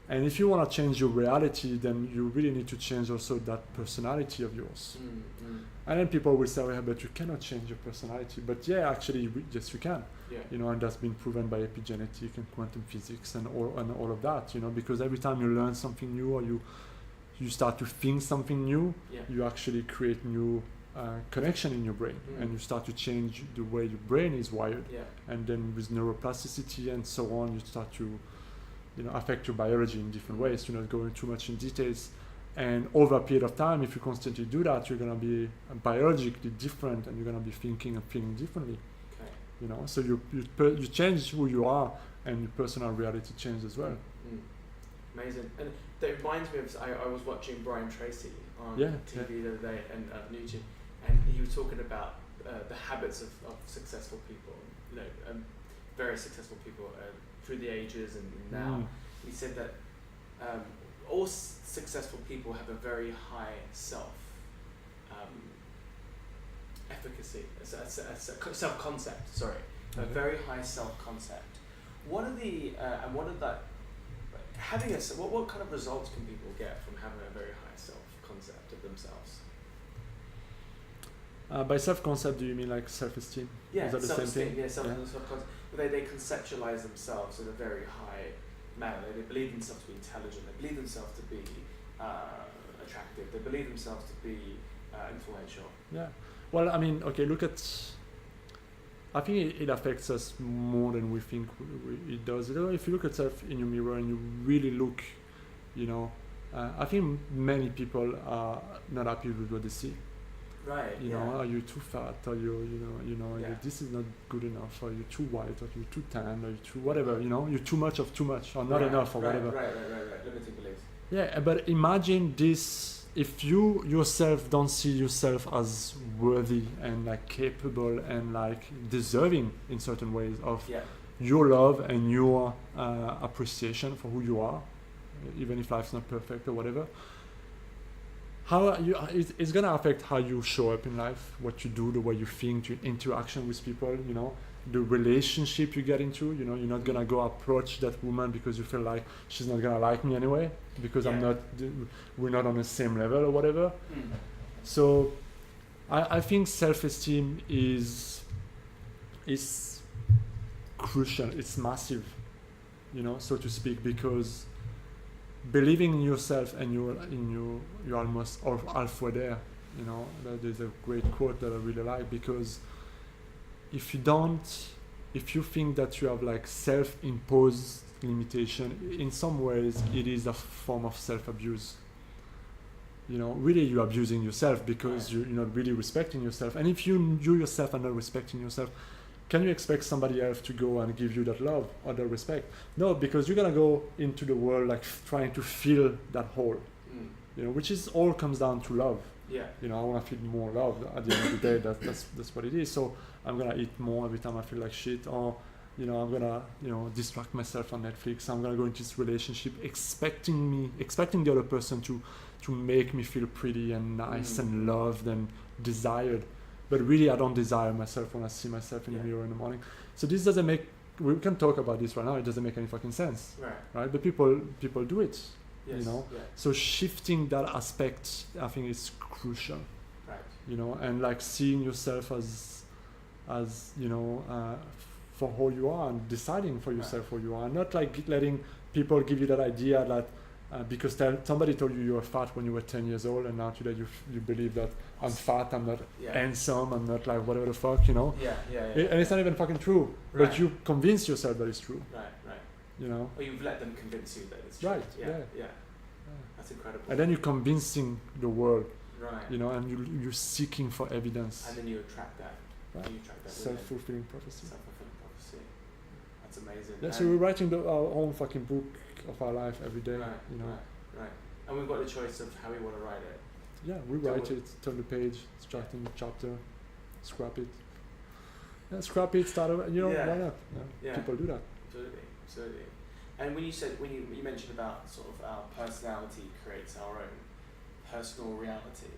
And if you want to change your reality, then you really need to change also that personality of yours. And then people will say, "Yeah, but you cannot change your personality." But yeah, actually, yes, you can. Yeah. You know, and that's been proven by epigenetic and quantum physics and all of that. You know, because every time you learn something new, or you start to think something new, Yeah. you actually create new connection in your brain, and you start to change the way your brain is wired. Yeah. And then with neuroplasticity and so on, you start to, you know, affect your biology in different ways. You're not going too much in details. And over a period of time, if you constantly do that, you're going to be biologically different, and you're going to be thinking and feeling differently. Okay. You know, so you change who you are, and your personal reality changes as well. Amazing. And that reminds me of, I was watching Brian Tracy on TV the other day, and YouTube, and he was talking about the habits of successful people, you know, very successful people through the ages and now. He said that all successful people have a very high efficacy, self-concept, sorry, a very high self-concept. What are the, what kind of results can people get from having a very high self-concept of themselves? By self-concept, do you mean like self-esteem? Yeah, is that the same thing? Yeah, self-concept. They conceptualize themselves in a very high manner. They believe themselves to be intelligent. They believe themselves to be attractive. They believe themselves to be influential. Yeah. Well, I mean, okay, I think it affects us more than we think it does. You know, if you look at yourself in your mirror and you really look, you know, I think many people are not happy with what they see. Right. You know, are you too fat? Or Yeah. this is not good enough? Or you're too white? Or you're too tan? Or you're too whatever? You know, you're too much of too much, or not enough, or whatever. Right. Limiting beliefs. Yeah, but imagine this. If you yourself don't see yourself as worthy and like capable and like deserving in certain ways of your love and your appreciation for who you are, even if life's not perfect or whatever, it's gonna affect how you show up in life, what you do, the way you think, your interaction with people, you know, the relationship you get into. You know, you're not gonna go approach that woman because you feel like she's not gonna like me anyway, because we're not on the same level or whatever. So I think self-esteem is crucial. It's massive, you know, so to speak, because believing in yourself, and you're almost halfway there. You know, there's a great quote that I really like, because if you think that you have like self-imposed limitation, in some ways it is a form of self-abuse. You know, really you're abusing yourself, because you're not really respecting yourself. And if you yourself are not respecting yourself, can you expect somebody else to go and give you that love or that respect? No, because you're gonna go into the world like trying to fill that hole. You know, which is all comes down to love. Yeah. You know, I want to feel more love at the end of the day. That's what it is. So I'm gonna eat more every time I feel like shit, or you know, I'm gonna, you know, distract myself on Netflix. I'm gonna go into this relationship expecting the other person to make me feel pretty and nice and loved and desired. But really, I don't desire myself when I see myself in the mirror in the morning. So this doesn't make. We can talk about this right now. It doesn't make any fucking sense, right? But people do it. Yes. You know. Yeah. So shifting that aspect, I think, is crucial. Right. You know, and like seeing yourself as you know, for who you are, and deciding for yourself who you are, not like letting people give you that idea that. Because somebody told you were fat when you were 10 years old, and now today you believe that I'm fat, I'm not handsome, I'm not like whatever the fuck, you know? And it's not even fucking true, but you convince yourself that it's true. Right. You know? Or you've let them convince you that it's true. Right, Yeah. That's incredible. And then you're convincing the world, right? You know, and you're seeking for evidence. And then you attract that. Right. You attract that. Self-fulfilling prophecy. Self-fulfilling prophecy. That's amazing. Yeah, so we're writing our own fucking book of our life every day, you know. Right. And we've got the choice of how we want to write it. Yeah, we write it, turn the page, start in the chapter, scrap it. Yeah, scrap it, start over, you know, why not? Yeah. People do that. Absolutely. And when you mentioned about sort of our personality creates our own personal reality,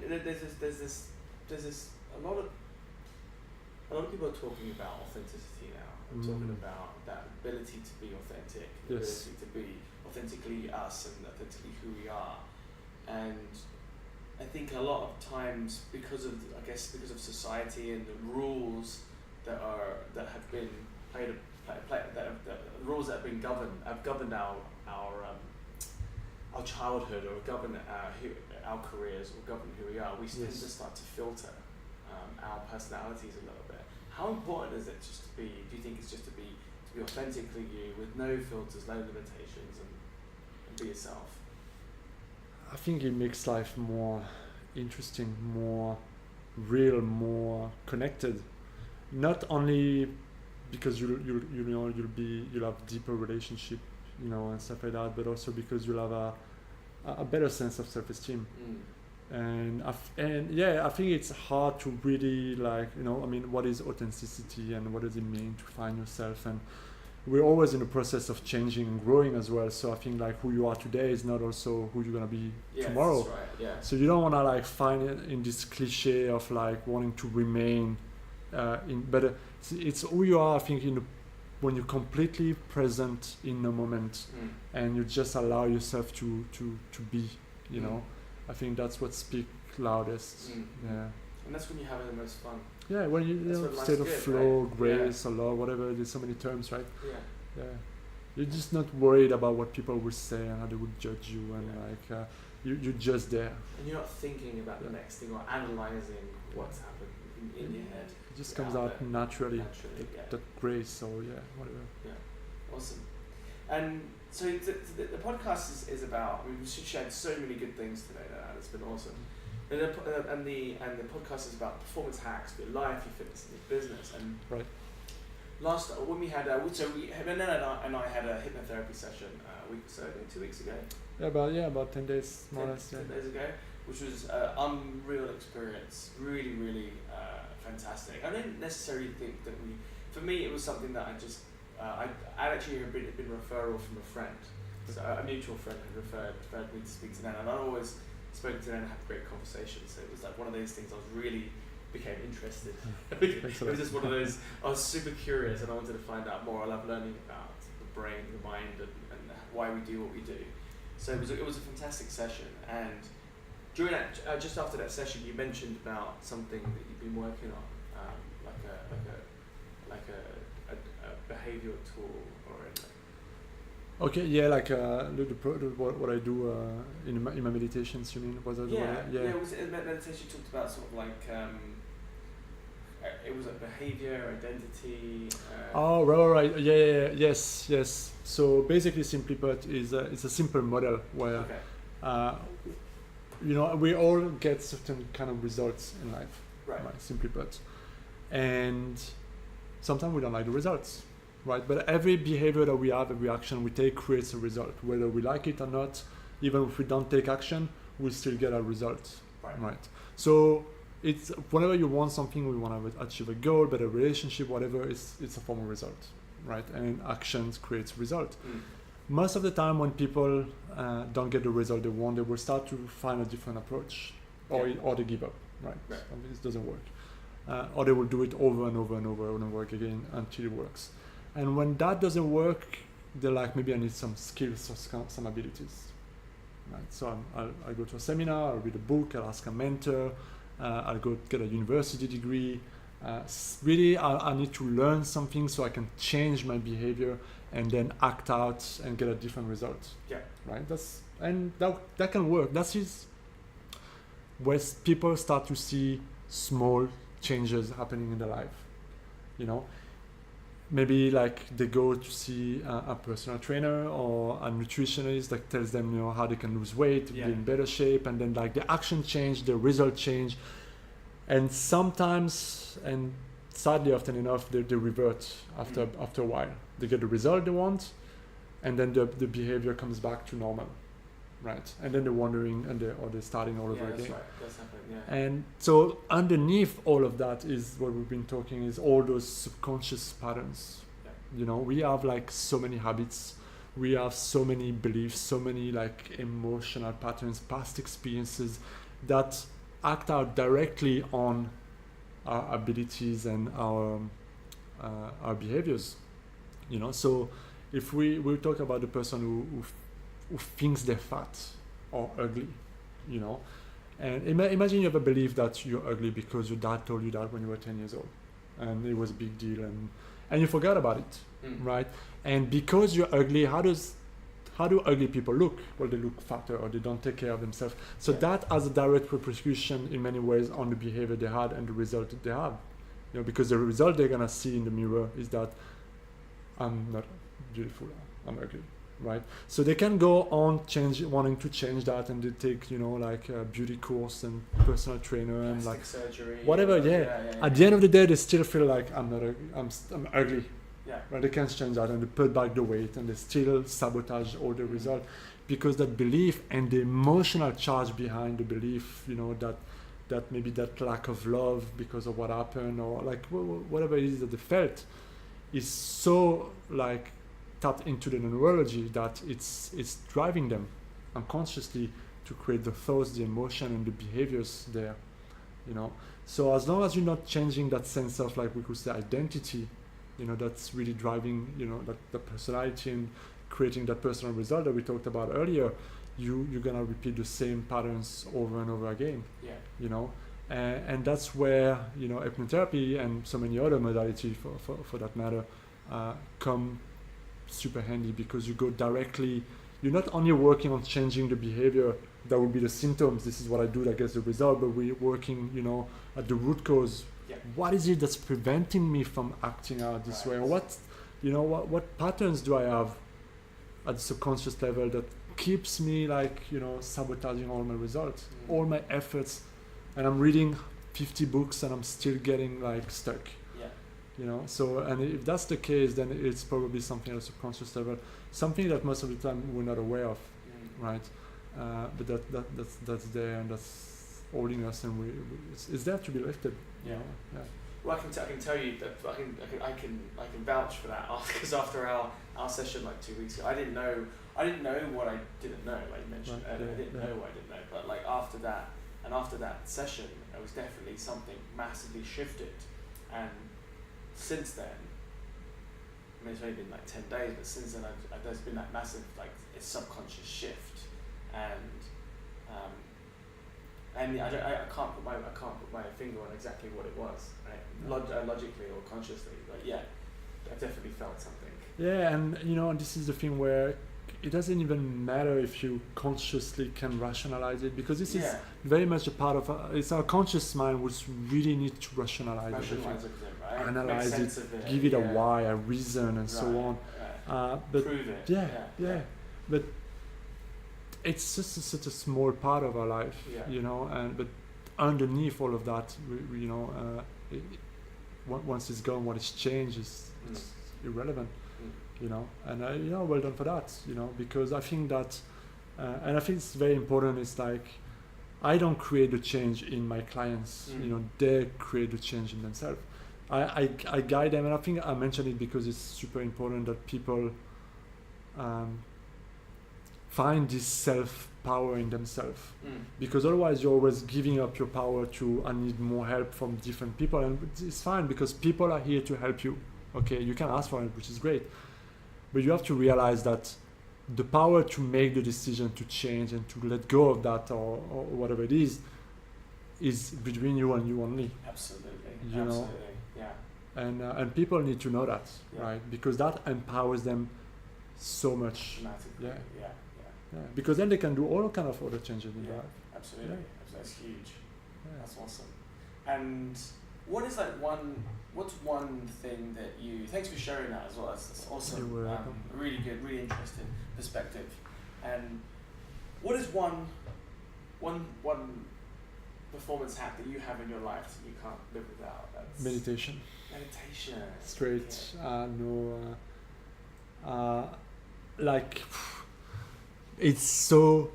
there's this a lot of people are talking about authenticity now. We're talking about that ability to be authentic, the ability to be authentically us and authentically who we are. And I think a lot of times, because of society and the rules that have been rules that have governed our childhood, or govern our careers, or govern who we are, we tend to start to filter our personalities a little bit. How important is it just to be? Do you think it's just to be authentically you, with no filters, no limitations, and be yourself? I think it makes life more interesting, more real, more connected. Not only because you'll have deeper relationship, you know, and stuff like that, but also because you'll have a better sense of self-esteem. And I think it's hard to really, like, you know, I mean, what is authenticity and what does it mean to find yourself? And we're always in the process of changing and growing as well. So I think like who you are today is not also who you're gonna be tomorrow. That's right. Yeah. So you don't wanna like find it in this cliche of like wanting to remain but it's who you are. I think when you're completely present in the moment and you just allow yourself to be, you know. I think that's what speaks loudest. Yeah. And that's when you're having the most fun. Yeah, when you state of flow, right? Grace, or love, whatever. There's so many terms, right? Yeah. You're just not worried about what people will say and how they would judge you, and like you're just there. And you're not thinking about the next thing or analysing what's happened in your head. It just comes out naturally. That grace. So whatever. Yeah. Awesome. And so the podcast is about. We've shared so many good things today. It's been awesome. And the podcast is about performance hacks for your life, your fitness, and your business. And when we had Nenad and I had a hypnotherapy session a week or so, 2 weeks ago. About 10 days more or less. 10 days ago, which was an unreal experience. Really, really fantastic. I didn't necessarily think that for me, it was something that I actually had been referral from a friend. So a mutual friend had referred me to speak to Nenad, and I always spoke to Nenad and had great conversations. So it was like one of those things I was really became interested. It was just one of those, I was super curious and I wanted to find out more. I love learning about the brain, the mind, and why we do what we do. So it was a fantastic session. And during that, just after that session, you mentioned about something that you've been working on, like a behavioural tool, or Okay, yeah, like what I do in my meditations. You mean? Was that Yeah. It was in meditation. You talked about sort of like it was like behavior, identity. Oh, right. Yeah. Yes. So basically, simply put, it's a simple model where Okay. we all get certain kind of results in life. Right. Simply put, and sometimes we don't like the results, right? But every behavior that we have, every action we take creates a result, whether we like it or not. Even if we don't take action, we still get a result, right? So it's whenever you want something, we want to achieve a goal, better relationship, whatever, it's a form of result, right? And actions creates result. Most of the time when people don't get the result they want, they will start to find a different approach, or they give up, right? It doesn't work. Or they will do it over and over and over and over again until it works. And when that doesn't work, they're like, maybe I need some skills or some abilities, right? So I'll go to a seminar, I'll read a book, I'll ask a mentor, I'll go get a university degree. Really, I need to learn something so I can change my behavior and then act out and get a different result. Yeah. Right. That can work. That is where people start to see small changes happening in their life. Maybe like they go to see a personal trainer or a nutritionist that tells them how they can lose weight to be in better shape, and then like the action change, the result change, and sometimes, and sadly often enough, they revert after a while. They get the result they want, and then the behavior comes back to normal, right? And then they're wondering, and they're starting all over again. That's right. That's happening. Yeah. And so underneath all of that is what we've been talking, is all those subconscious patterns. Yeah. We have like so many habits, we have so many beliefs, so many like emotional patterns, past experiences that act out directly on our abilities and our behaviors. So if we talk about the person who thinks they're fat or ugly, and imagine you have a belief that you're ugly because your dad told you that when you were 10 years old, and it was a big deal, and you forgot about it, right? And because you're ugly, how do ugly people look? Well, they look fatter, or they don't take care of themselves. So that has a direct repercussion in many ways on the behavior they had and the result that they have. Because the result they're gonna see in the mirror is that I'm not beautiful, I'm ugly, right? So they can go on wanting to change that, and they take like a beauty course and personal trainer and like surgery, whatever. At the end of the day, they still feel like I'm ugly. Yeah. Right, they can't change that, and they put back the weight, and they still sabotage all the result, because that belief and the emotional charge behind the belief, that maybe that lack of love because of what happened, or like whatever it is that they felt, is so like tapped into the neurology that it's driving them unconsciously to create the thoughts, the emotion, and the behaviors there. So as long as you're not changing that sense of, like we could say, identity, that's really driving, that the personality and creating that personal result that we talked about earlier, you're gonna repeat the same patterns over and over again. Yeah. And that's where hypnotherapy and so many other modalities for that matter come super handy, because you go directly. You're not only working on changing the behavior that will be the symptoms. This is what I do that gets the result, but we're working at the root cause. Yeah. What is it that's preventing me from acting out this way? What patterns do I have at the subconscious level that keeps me like sabotaging all my results, all my efforts, and I'm reading 50 books and I'm still getting like stuck. So, and if that's the case, then it's probably something at the subconscious level, something that most of the time we're not aware of, right? But that's there, and that's holding us, and it's there to be lifted. Yeah. Well, I can tell you that I can vouch for that, because after our session like 2 weeks ago, I didn't know what I didn't know, like you mentioned earlier. I didn't know what I didn't know, but like after that session, it was definitely something massively shifted, and since then, I mean, it's only been like 10 days, but since then there's been that massive like subconscious shift, and I can't put my finger on exactly what it was, right? Logically or consciously, but yeah, I definitely felt something. Yeah, and this is the thing where it doesn't even matter if you consciously can rationalize it, because this is Yeah. very much a part of it's our conscious mind which really need to rationalize everything, Rationalize it, right? analyze Make sense it, of it, give it a yeah. why, a reason, and so Right, on. right. But Prove it. yeah. But it's just such a small part of our life, Yeah. you know. And but underneath all of that, you know, once it's gone, what is changed is it's irrelevant, you know. And you know, well done for that, you know, because I think that, and I think it's very important. It's like I don't create the change in my clients, you know, they create the change in themselves. I guide them, and I think I mentioned it because it's super important that people find this self-power in themselves, because otherwise you're always giving up your power to I need more help from different people, and it's fine because people are here to help you. Okay, you can ask for it, which is great, but you have to realize that the power to make the decision to change and to let go of that or whatever it is between you and you only. Absolutely. You know? Yeah. And people need to know that, Yeah. right? Because that empowers them so much. Dramatically. Yeah. Yeah. Because then they can do all kind of other changes in their life. Absolutely. Yeah. That's huge. Yeah. That's awesome. And what is what's one thing that you, thanks for sharing that as well, that's awesome. You're welcome. Really good, really interesting perspective. And what is one performance hack that you have in your life that you can't live without? That's Meditation. Meditation. Straight. Like, it's so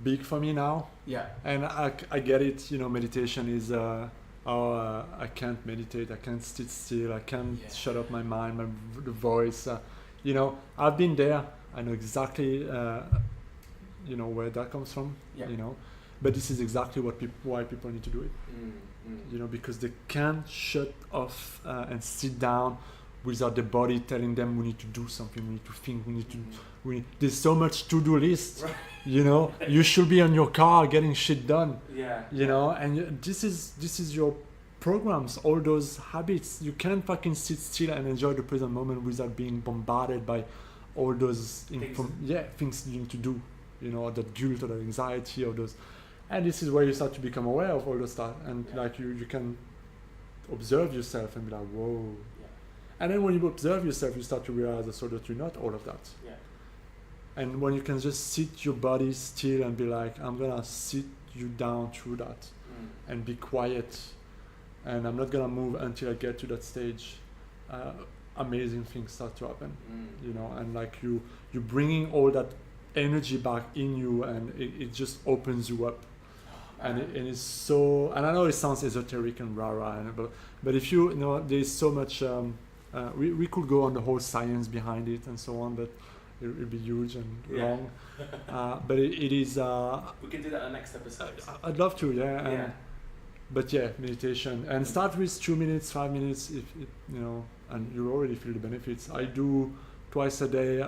big for me now. Yeah. And I get it, you know, meditation is I can't meditate, I can't sit still, I can't shut up my mind, the voice, you know, I've been there, I know exactly you know where that comes from, you know, but this is exactly why people need to do it, you know, because they can't shut off and sit down without the body telling them we need to do something, we need to think, there's so much to-do list, right. You know, you should be on your car getting shit done, you know, and this is your programs, all those habits. You can't fucking sit still and enjoy the present moment without being bombarded by all those things you need to do, you know, the guilt or the anxiety or those, and this is where you start to become aware of all those stuff, and like you can observe yourself and be like, whoa. And then when you observe yourself, you start to realize that you're not all of that. And when you can just sit your body still and be like, I'm gonna sit you down through that and be quiet, and I'm not gonna move until I get to that stage, amazing things start to happen, you know, and like you're bringing all that energy back in you, and it just opens you up. And it's so, and I know it sounds esoteric and rah-rah, but if you know, there's so much, we could go on the whole science behind it and so on, but it would be huge and long. But it is. We can do that on the next episode. I'd love to, But meditation, and start with 2 minutes, 5 minutes, if you know, and you already feel the benefits. I do twice a day,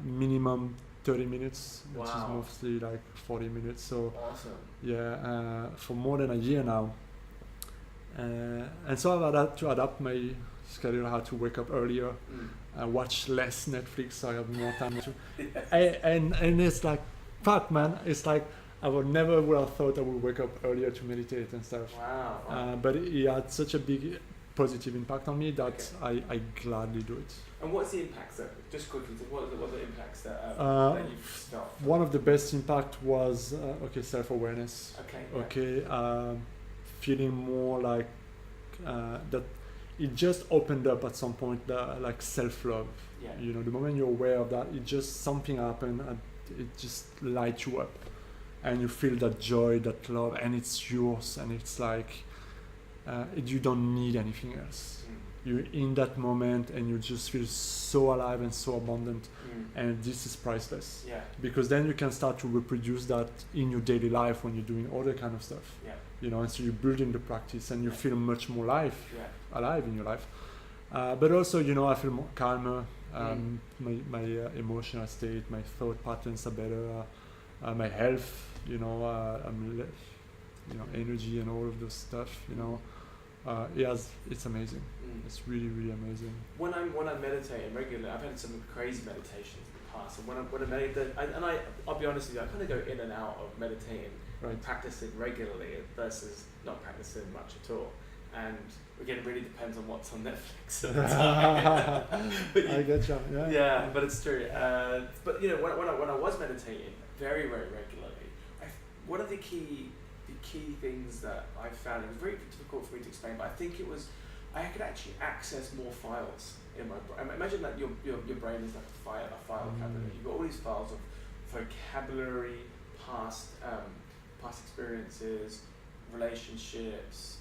minimum 30 minutes, which is mostly like 40 minutes. So awesome. For more than a year now. And so I've had to adapt my schedule. I had to wake up earlier, watch less Netflix, so I have more time to. And it's like, fuck, man, it's like I would have thought I would wake up earlier to meditate and stuff. Wow. But it had such a big positive impact on me that I gladly do it. And what's the impacts that, just quickly, what are the impacts that you've felt? One of the best impact was self-awareness. Feeling more like that. It just opened up at some point, like self-love. You know, the moment you're aware of that, it just something happened and it just lights you up, and you feel that joy, that love, and it's yours, and it's like you don't need anything else. You're in that moment and you just feel so alive and so abundant, and this is priceless. Because then you can start to reproduce that in your daily life when you're doing other kind of stuff. You know, and so you build in the practice and you feel much more alive in your life. But also, you know, I feel more calmer. My emotional state, my thought patterns are better. My health, you know, energy and all of those stuff. You know, it's amazing. It's really, really amazing. When I'm meditating regularly, I've had some crazy meditations in the past. And when I meditate, I'll be honest with you, I kind of go in and out of meditating, Right. practicing regularly versus not practicing much at all. And again, it really depends on what's on Netflix at the time. I get you. Yeah. Yeah, but it's true. But you know, when I was meditating very, very regularly, one of the key things that I found, it was very difficult for me to explain, but I think it was, I could actually access more files in my brain. Imagine that your brain is like a file cabinet. You've got all these files of vocabulary, past experiences, relationships,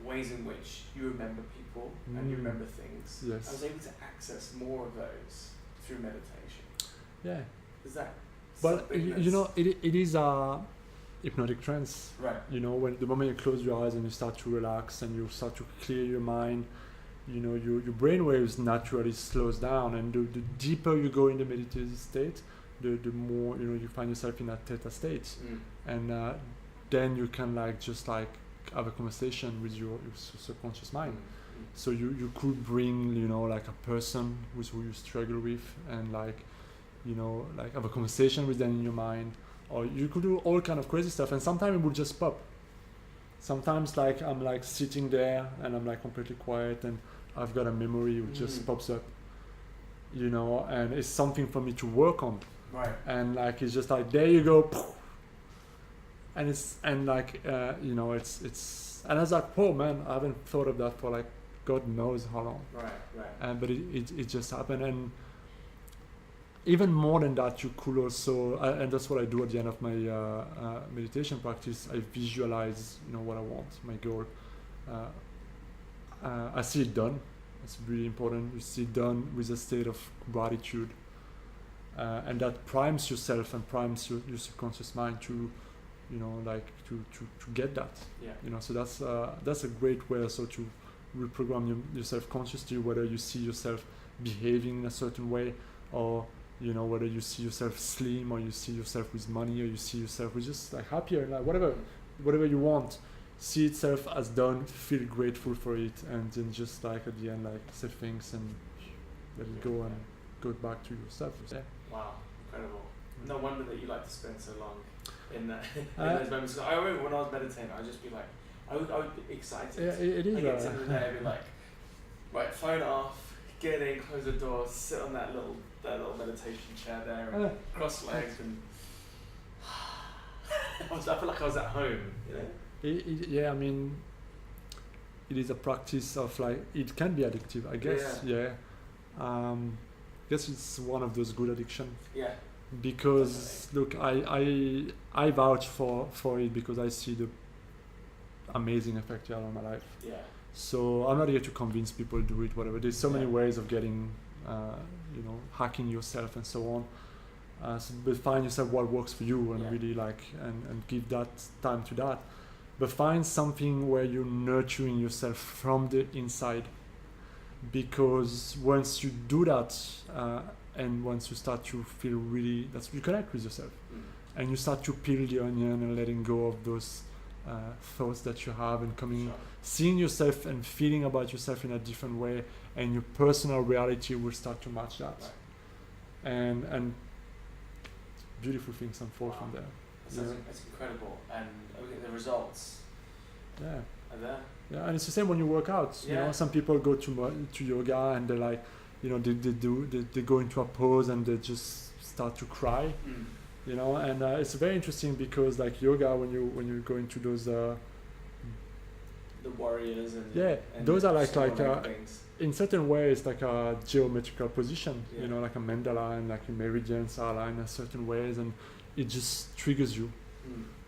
ways in which you remember people and you remember things. Yes. I was able to access more of those through meditation. Yeah. Is that Well, something you know, it is a hypnotic trance. right? You know, when the moment you close your eyes and you start to relax and you start to clear your mind, you know, your brain waves naturally slows down, and the deeper you go in the meditative state, the more, you know, you find yourself in that theta state, and then you can just have a conversation with your subconscious mind. So you could bring, you know, like a person who you struggle with, and you know, have a conversation with them in your mind, or you could do all kind of crazy stuff, and sometimes it will just pop. Sometimes I'm sitting there and I'm completely quiet, and I've got a memory which just pops up, you know, and it's something for me to work on. Right. And it's just there you go, and you know, it's and I was like, oh man, I haven't thought of that for God knows how long. Right. But it just happened. And even more than that, you could also, and that's what I do at the end of my meditation practice. I visualize, you know, what I want, my goal. I see it done. It's really important. You see it done with a state of gratitude, and that primes yourself and primes your subconscious mind to, you know, to get that. Yeah. You know, so that's a great way also to reprogram yourself consciously, whether you see yourself behaving in a certain way, or, you know, whether you see yourself slim, or you see yourself with money, or you see yourself with just happier, whatever you want. See itself as done, feel grateful for it, and then just at the end say thanks and let it go, and go back to yourself. Yeah. Wow, incredible. No wonder that you like to spend so long in those moments. I remember when I was meditating, I'd just be I would be excited. Yeah, it is. I get to the day and be right, phone off, get in, close the door, sit on that little meditation chair there, and cross legs, and I feel like I was at home, you know? Yeah, I mean, it is a practice of it can be addictive, I guess. Yeah. I guess it's one of those good addictions. Yeah. Because definitely. Look, I vouch for it, because I see the amazing effect it had on my life. Yeah. So I'm not here to convince people to do it, whatever. There's so many ways of getting, you know, hacking yourself and so on. But find yourself what works for you, and really and give that time to that. But find something where you're nurturing yourself from the inside, because once you do that, and once you start to feel really, you connect with yourself, and you start to peel the onion and letting go of those thoughts that you have, and seeing yourself and feeling about yourself in a different way, and your personal reality will start to match that. Right. And beautiful things unfold from there. That's incredible, and the results are there. Yeah, and it's the same when you work out. You know, some people go to yoga, and they're you know, they go into a pose and they just start to cry. You know, and it's very interesting, because yoga, when you go into those the warriors and those are in certain ways a geometrical position, you know, like a mandala, and meridians are aligned in certain ways, and it just triggers you,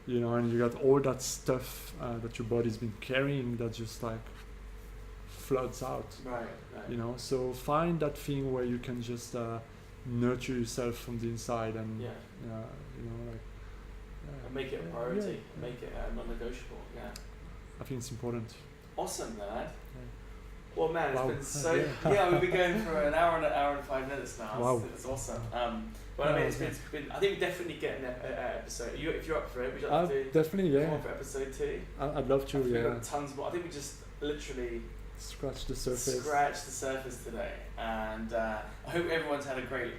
you know, and you got all that stuff that your body's been carrying that just floods out. Right. You know, so find that thing where you can just nurture yourself from the inside, and you know, and make it a priority, make it non-negotiable. Yeah, I think it's important. Awesome, Nenad. Well, man, it's been so. We've been going for an hour and 5 minutes now. Wow. It's awesome. But I mean, it's been. I think we definitely get an episode. If you're up for it, would you like to definitely, come on for episode 2? I'd love to. We've got tons more. I think we just literally scratch the surface. Scratch the surface today, and I hope everyone's had a great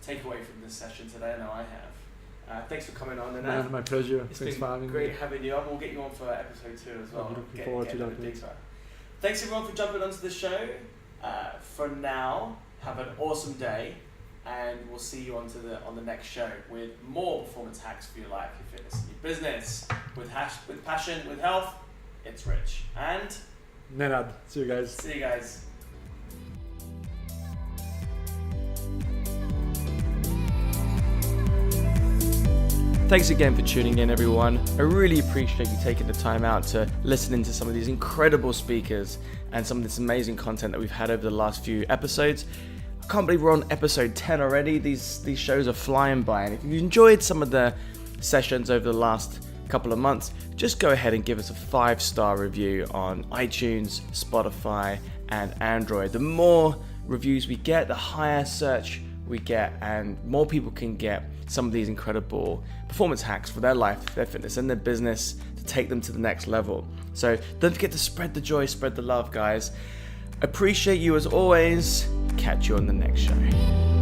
takeaway from this session today. I know I have. Thanks for coming on, Nenad. My pleasure. It's Thanks been for having great me. having you on. We'll get you on for episode 2 as well. I'm looking forward to that. Thanks everyone for jumping onto the show. For now, have an awesome day, and we'll see you on the next show with more performance hacks for your life, your fitness, and your business. With passion, with health, it's Rich. And Nenad. See you guys. See you guys. Thanks again for tuning in, everyone. I really appreciate you taking the time out to listen to some of these incredible speakers and some of this amazing content that we've had over the last few episodes. I can't believe we're on episode 10 already. These shows are flying by. And if you've enjoyed some of the sessions over the last couple of months, just go ahead and give us a 5-star review on iTunes, Spotify, and Android. The more reviews we get, the higher search we get, and more people can get some of these incredible performance hacks for their life, their fitness, and their business to take them to the next level. So don't forget to spread the joy, spread the love, guys. Appreciate you as always. Catch you on the next show.